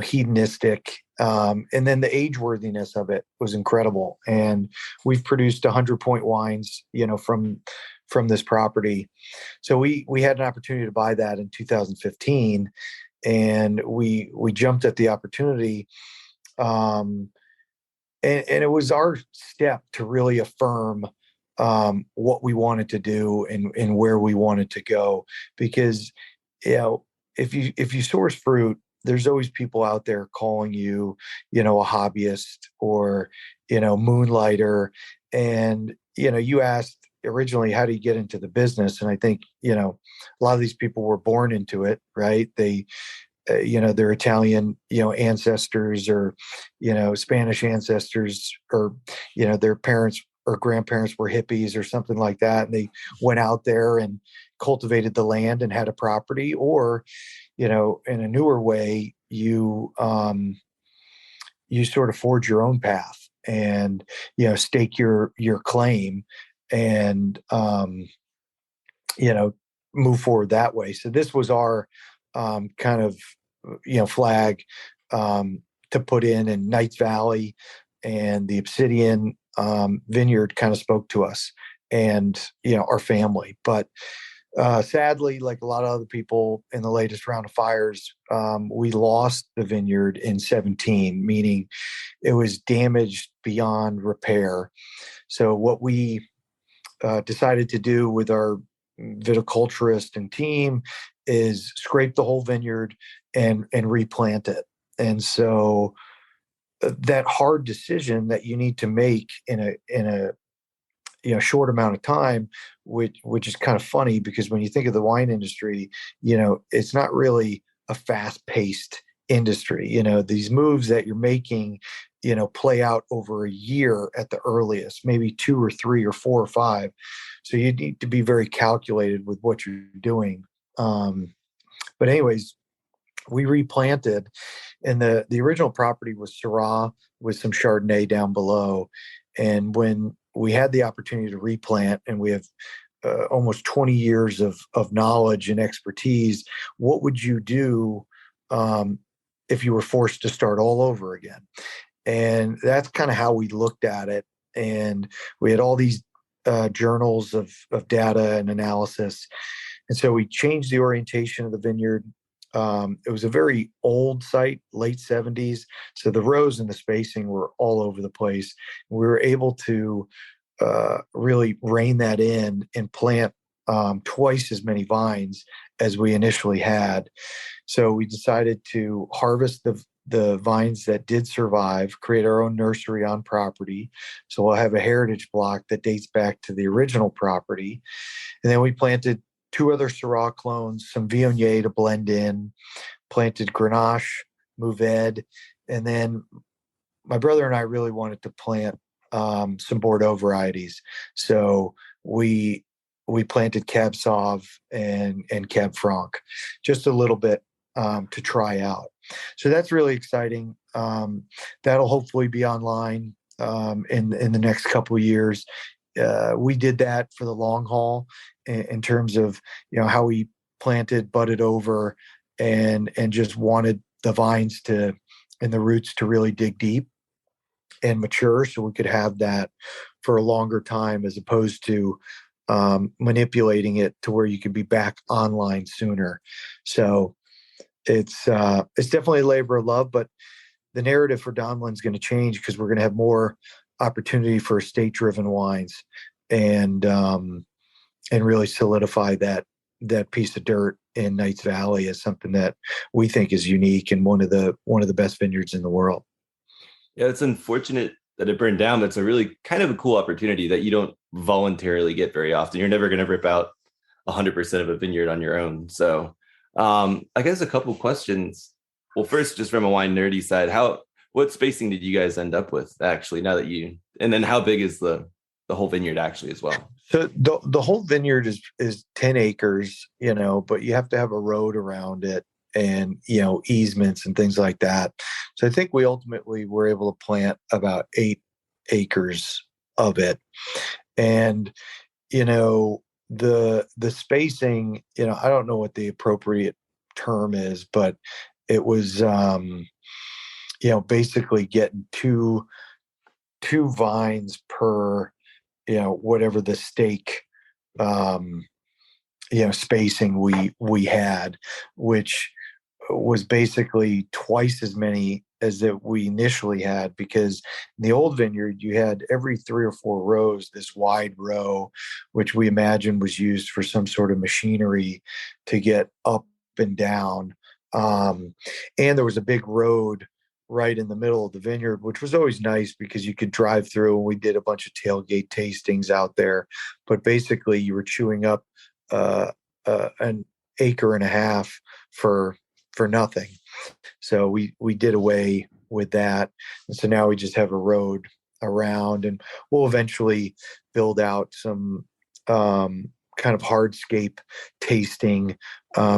hedonistic. And then the age worthiness of it was incredible. And we've produced 100-point wines, from this property. So we had an opportunity to buy that in 2015, and we jumped at the opportunity. And it was our step to really affirm what we wanted to do and where we wanted to go. Because, if you source fruit, there's always people out there calling you, a hobbyist or, moonlighter. And, you asked originally, how do you get into the business? And I think, a lot of these people were born into it, right? They, their Italian, ancestors or, Spanish ancestors, or, their parents or grandparents were hippies or something like that. And they went out there and cultivated the land and had a property. Or, in a newer way, you sort of forge your own path and, stake your claim and, move forward that way. So this was our kind of, flag to put in Knights Valley, and the Obsidian Vineyard kind of spoke to us and, our family. But sadly, like a lot of other people in the latest round of fires, we lost the vineyard in 2017, meaning it was damaged beyond repair. So what we decided to do with our viticulturist and team is scrape the whole vineyard and replant it. And so that hard decision that you need to make in a short amount of time, which is kind of funny, because when you think of the wine industry, it's not really a fast-paced industry. These moves that you're making, play out over a year at the earliest, maybe 2 or 3 or 4 or 5. So you need to be very calculated with what you're doing. But anyways, we replanted, and the original property was Syrah with some Chardonnay down below. And when we had the opportunity to replant, and we have almost 20 years of knowledge and expertise, what would you do if you were forced to start all over again? And that's kind of how we looked at it. And we had all these journals of data and analysis. And so we changed the orientation of the vineyard. It was a very old site, late 70s. So the rows and the spacing were all over the place. We were able to really rein that in and plant twice as many vines as we initially had. So we decided to harvest the vines that did survive, create our own nursery on property. So we'll have a heritage block that dates back to the original property. And then we planted 2 other Syrah clones, some Viognier to blend in, planted Grenache, Mourvèdre, and then my brother and I really wanted to plant some Bordeaux varieties. So we planted Cab Sauv and Cab Franc, just a little bit to try out. So that's really exciting. That'll hopefully be online in the next couple of years. We did that for the long haul in terms of how we planted, budded over, and just wanted the vines and the roots to really dig deep and mature, so we could have that for a longer time, as opposed to manipulating it to where you could be back online sooner. So it's definitely a labor of love, but the narrative for Donlin's going to change, because we're going to have more opportunity for estate-driven wines, and really solidify that piece of dirt in Knights Valley as something that we think is unique and one of the best vineyards in the world. Yeah, it's unfortunate that it burned down. That's a really kind of a cool opportunity that you don't voluntarily get very often. You're never going to rip out 100% of a vineyard on your own. So I guess a couple questions. Well, first, just from a wine nerdy side, what spacing did you guys end up with actually, and then how big is the whole vineyard actually as well? So the whole vineyard is 10 acres, but you have to have a road around it, and easements and things like that. So I think we ultimately were able to plant about 8 acres of it. And the spacing, I don't know what the appropriate term is, but it was basically getting two vines per whatever the stake spacing we had, which was basically twice as many as that we initially had, because in the old vineyard you had every 3 or 4 rows this wide row, which we imagine was used for some sort of machinery to get up and down, and there was a big road right in the middle of the vineyard, which was always nice because you could drive through, and we did a bunch of tailgate tastings out there. But basically you were chewing up an acre and a half for nothing. So we did away with that. And so now we just have a road around, and we'll eventually build out some kind of hardscape tasting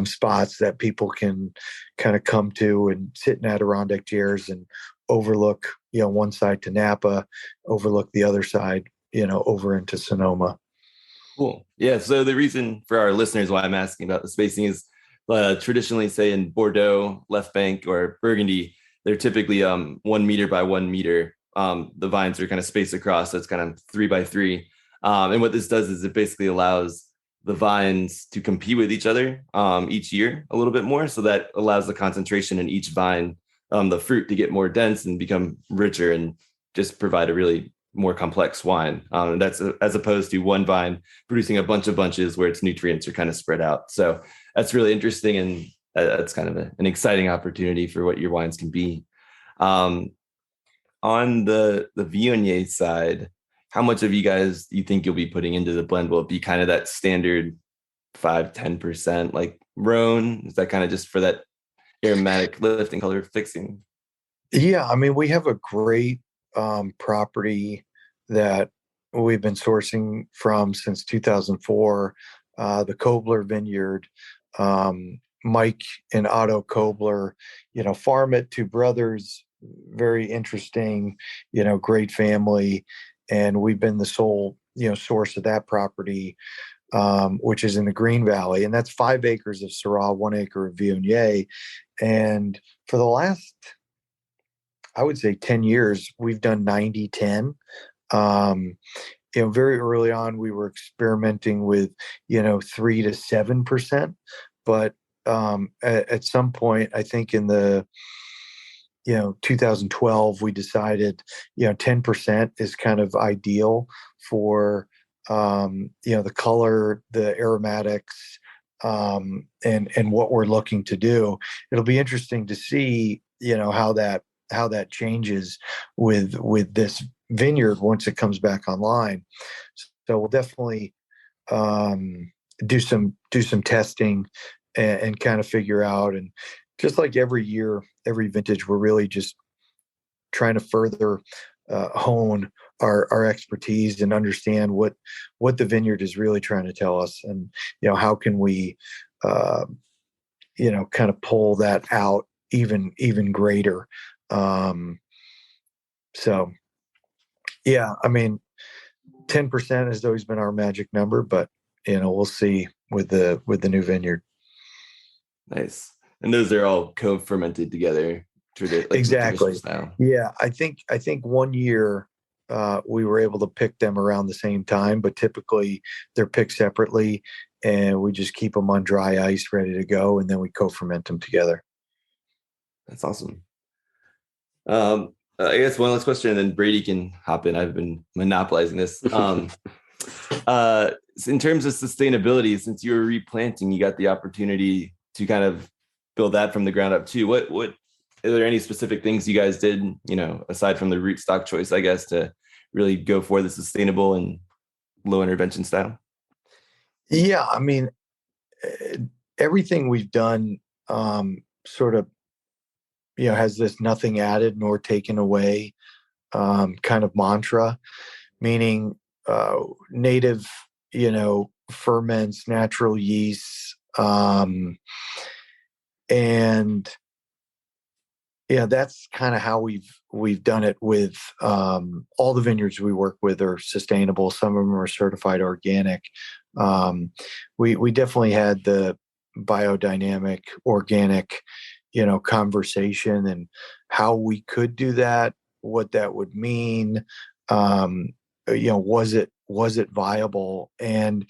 spots that people can kind of come to and sit in Adirondack chairs and overlook, one side to Napa, overlook the other side, over into Sonoma. Cool. Yeah. So the reason for our listeners why I'm asking about the spacing is traditionally, say in Bordeaux, Left Bank, or Burgundy, they're typically 1 meter by 1 meter. The vines are kind of spaced across, so it's kind of 3 by 3. And what this does is it basically allows the vines to compete with each other each year a little bit more. So that allows the concentration in each vine, the fruit, to get more dense and become richer and just provide a really more complex wine. And that's as opposed to one vine producing a bunch of bunches where its nutrients are kind of spread out. So that's really interesting. And that's kind of an exciting opportunity for what your wines can be. On the Viognier side, how much of you guys do you think you'll be putting into the blend? Will it be kind of that standard 5-10% like Rhone? Is that kind of just for that aromatic lift and color fixing? Yeah, I mean, we have a great property that we've been sourcing from since 2004, the Kobler Vineyard. Mike and Otto Kobler, farm it, two brothers, very interesting, great family. And we've been the sole, source of that property, which is in the Green Valley. And that's 5 acres of Syrah, 1 acre of Viognier. And for the last, I would say 10 years, we've done 90-10. Very early on, we were experimenting with, 3 to 7%. But at some point, I think in the, 2012, we decided, 10% is kind of ideal for, the color, the aromatics, and what we're looking to do. It'll be interesting to see, how that changes with this vineyard once it comes back online. So we'll definitely do some testing and kind of figure out. And just like every year, every vintage, we're really just trying to further hone our expertise and understand what the vineyard is really trying to tell us, and how can we kind of pull that out even greater. So yeah, I mean, 10% has always been our magic number, but we'll see with the new vineyard. Nice. And those are all co-fermented together through the Exactly. style. Yeah, I think 1 year we were able to pick them around the same time, but typically they're picked separately, and we just keep them on dry ice ready to go, and then we co-ferment them together. That's awesome. I guess one last question, and then Brady can hop in. I've been monopolizing this. In terms of sustainability, since you were replanting, you got the opportunity to kind of build that from the ground up too. What are there any specific things you guys did, aside from the rootstock choice, I guess, to really go for the sustainable and low intervention style? Yeah, I mean, everything we've done sort of, has this nothing added nor taken away kind of mantra, meaning native, ferments, natural yeasts, and that's kind of how we've done it with all the vineyards we work with are sustainable. Some of them are certified organic. We definitely had the biodynamic, organic, conversation, and how we could do that, what that would mean. Was it viable? And,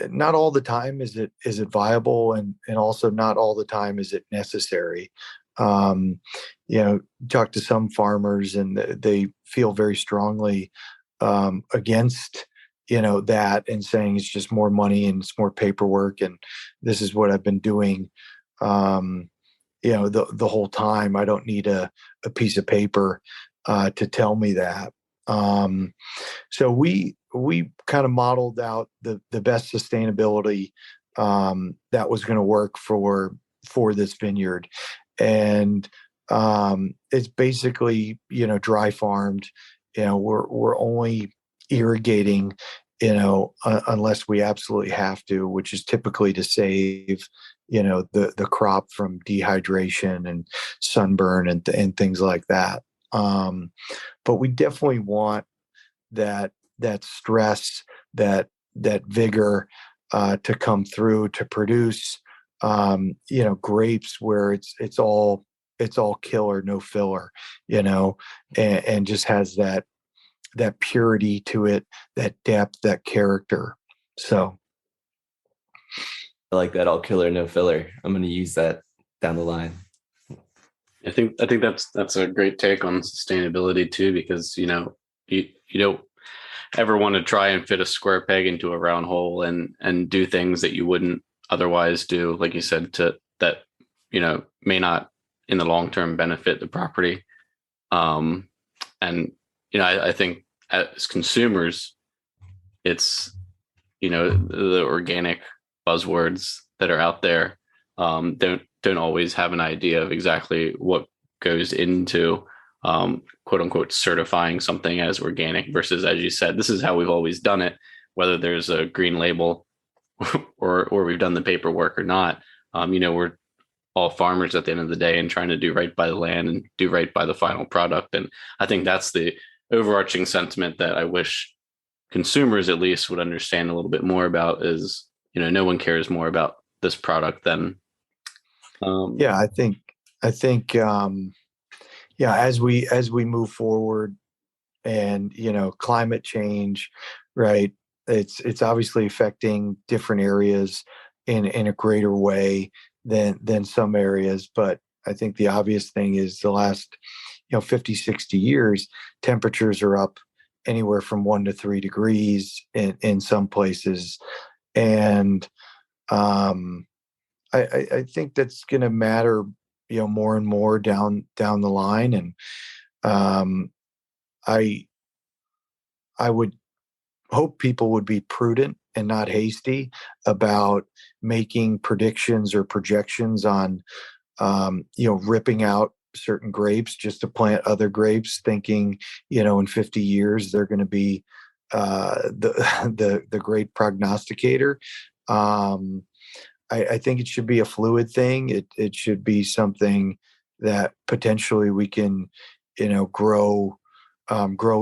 not all the time is it viable, and also not all the time is it necessary. Talk to some farmers, and they feel very strongly against that, and saying it's just more money and it's more paperwork, and this is what I've been doing the whole time. I don't need a piece of paper to tell me that. So we kind of modeled out the best sustainability that was going to work for this vineyard. And it's basically, dry farmed. We're only irrigating, unless we absolutely have to, which is typically to save, the crop from dehydration and sunburn and things like that. But we definitely want that stress, that vigor to come through to produce, grapes where it's all killer, no filler, and just has that purity to it, that depth, that character. So I like that, all killer, no filler. I'm going to use that down the line. I think that's a great take on sustainability too, because you don't ever want to try and fit a square peg into a round hole and do things that you wouldn't otherwise do, like you said, that may not in the long term benefit the property. And I think as consumers, it's the organic buzzwords that are out there. don't always have an idea of exactly what goes into quote unquote certifying something as organic versus, as you said, this is how we've always done it, whether there's a green label or we've done the paperwork or not. We're all farmers at the end of the day and trying to do right by the land and do right by the final product. And I think that's the overarching sentiment that I wish consumers at least would understand a little bit more about is, no one cares more about this product than. Yeah, I think, yeah, as we move forward and, climate change, right, it's obviously affecting different areas in a greater way than some areas. But I think the obvious thing is the last, 50, 60 years, temperatures are up anywhere from 1 to 3 degrees in some places. And I think that's going to matter, more and more down the line. And I would hope people would be prudent and not hasty about making predictions or projections on, ripping out certain grapes just to plant other grapes, thinking, in 50 years they're going to be the great prognosticator. I think it should be a fluid thing. It should be something that potentially we can, grow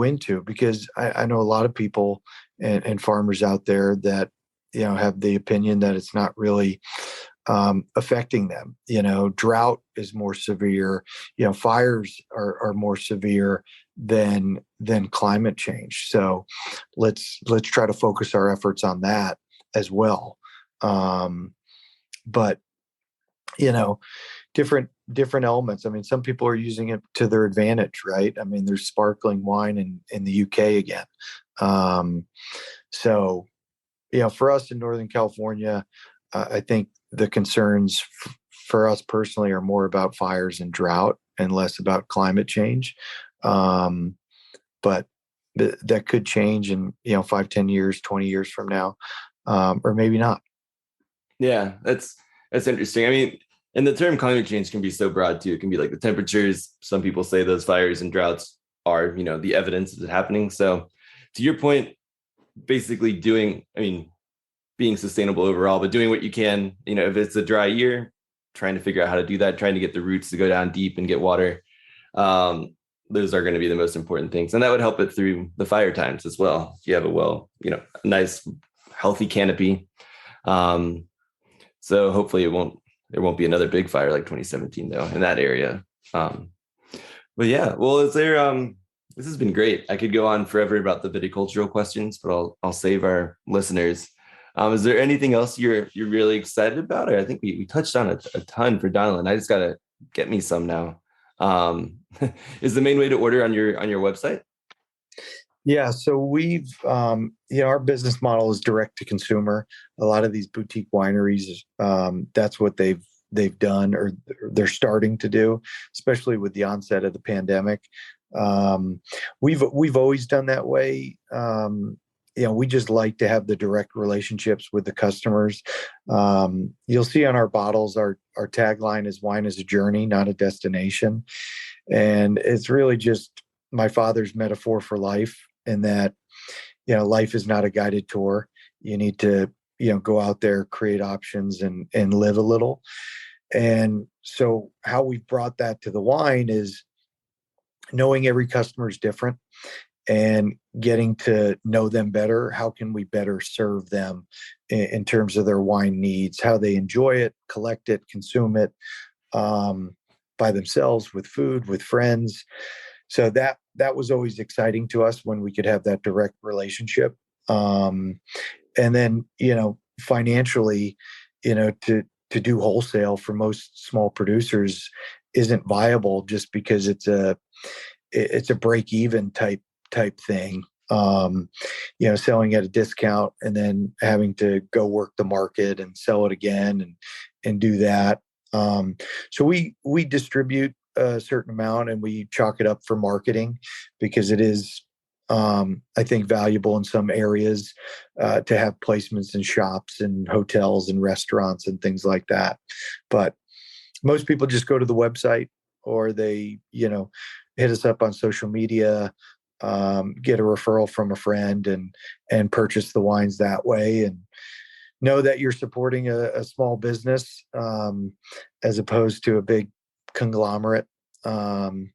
into, because I know a lot of people and farmers out there that, have the opinion that it's not really affecting them. Drought is more severe. Fires are more severe than climate change. So let's try to focus our efforts on that as well. But different elements. I mean, some people are using it to their advantage, right? I mean, there's sparkling wine in the UK again. So, for us in Northern California, I think the concerns for us personally are more about fires and drought and less about climate change. But that could change in, 5, 10 years, 20 years from now, or maybe not. Yeah, that's interesting. I mean, and the term climate change can be so broad too. It can be like the temperatures. Some people say those fires and droughts are, the evidence of it happening. So to your point, basically being sustainable overall, but doing what you can, if it's a dry year, trying to figure out how to do that, trying to get the roots to go down deep and get water. Those are going to be the most important things. And that would help it through the fire times as well. If you have a nice, healthy canopy. So hopefully there won't be another big fire like 2017 though in that area. But yeah, well, this has been great. I could go on forever about the viticultural questions, but I'll save our listeners. Is there anything else you're really excited about? Or I think we touched on a ton for Donald. I just got to get me some now. Is the main way to order on your website? Yeah, so we've, our business model is direct to consumer. A lot of these boutique wineries, that's what they've done, or they're starting to do, especially with the onset of the pandemic. We've always done that way. We just like to have the direct relationships with the customers. You'll see on our bottles, our tagline is "Wine is a journey, not a destination," and it's really just my father's metaphor for life. In that, life is not a guided tour. You need to, go out there, create options, and live a little. And so, how we've brought that to the wine is knowing every customer is different and getting to know them better. How can we better serve them in terms of their wine needs, how they enjoy it, collect it, consume it by themselves, with food, with friends. So that was always exciting to us when we could have that direct relationship. And then, financially, to do wholesale for most small producers isn't viable, just because it's a break even type thing. Selling at a discount and then having to go work the market and sell it again and do that. So we distribute a certain amount and we chalk it up for marketing, because it is I think valuable in some areas to have placements in shops and hotels and restaurants and things like that. But most people just go to the website, or they, hit us up on social media, get a referral from a friend, and purchase the wines that way, and know that you're supporting a small business as opposed to a big conglomerate. And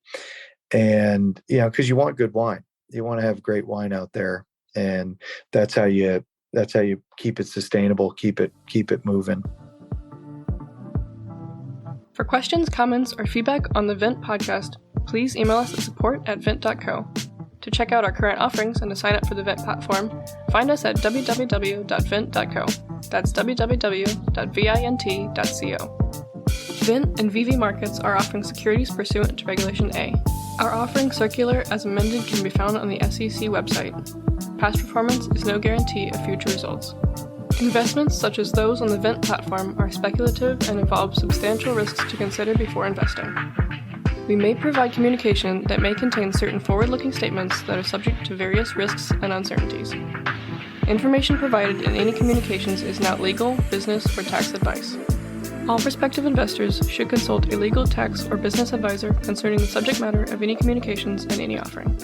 because you want good wine, you want to have great wine out there, and that's how you keep it sustainable, keep it moving. For questions, comments, or feedback on the Vent podcast, please email us at support@vent.co. To check out our current offerings and to sign up for the Vent platform, find us at www.vent.co. That's www.vint.co. Vent and VV Markets are offering securities pursuant to Regulation A. Our offering circular as amended can be found on the SEC website. Past performance is no guarantee of future results. Investments such as those on the Vent platform are speculative and involve substantial risks to consider before investing. We may provide communication that may contain certain forward-looking statements that are subject to various risks and uncertainties. Information provided in any communications is not legal, business, or tax advice. All prospective investors should consult a legal, tax, or business advisor concerning the subject matter of any communications and any offering.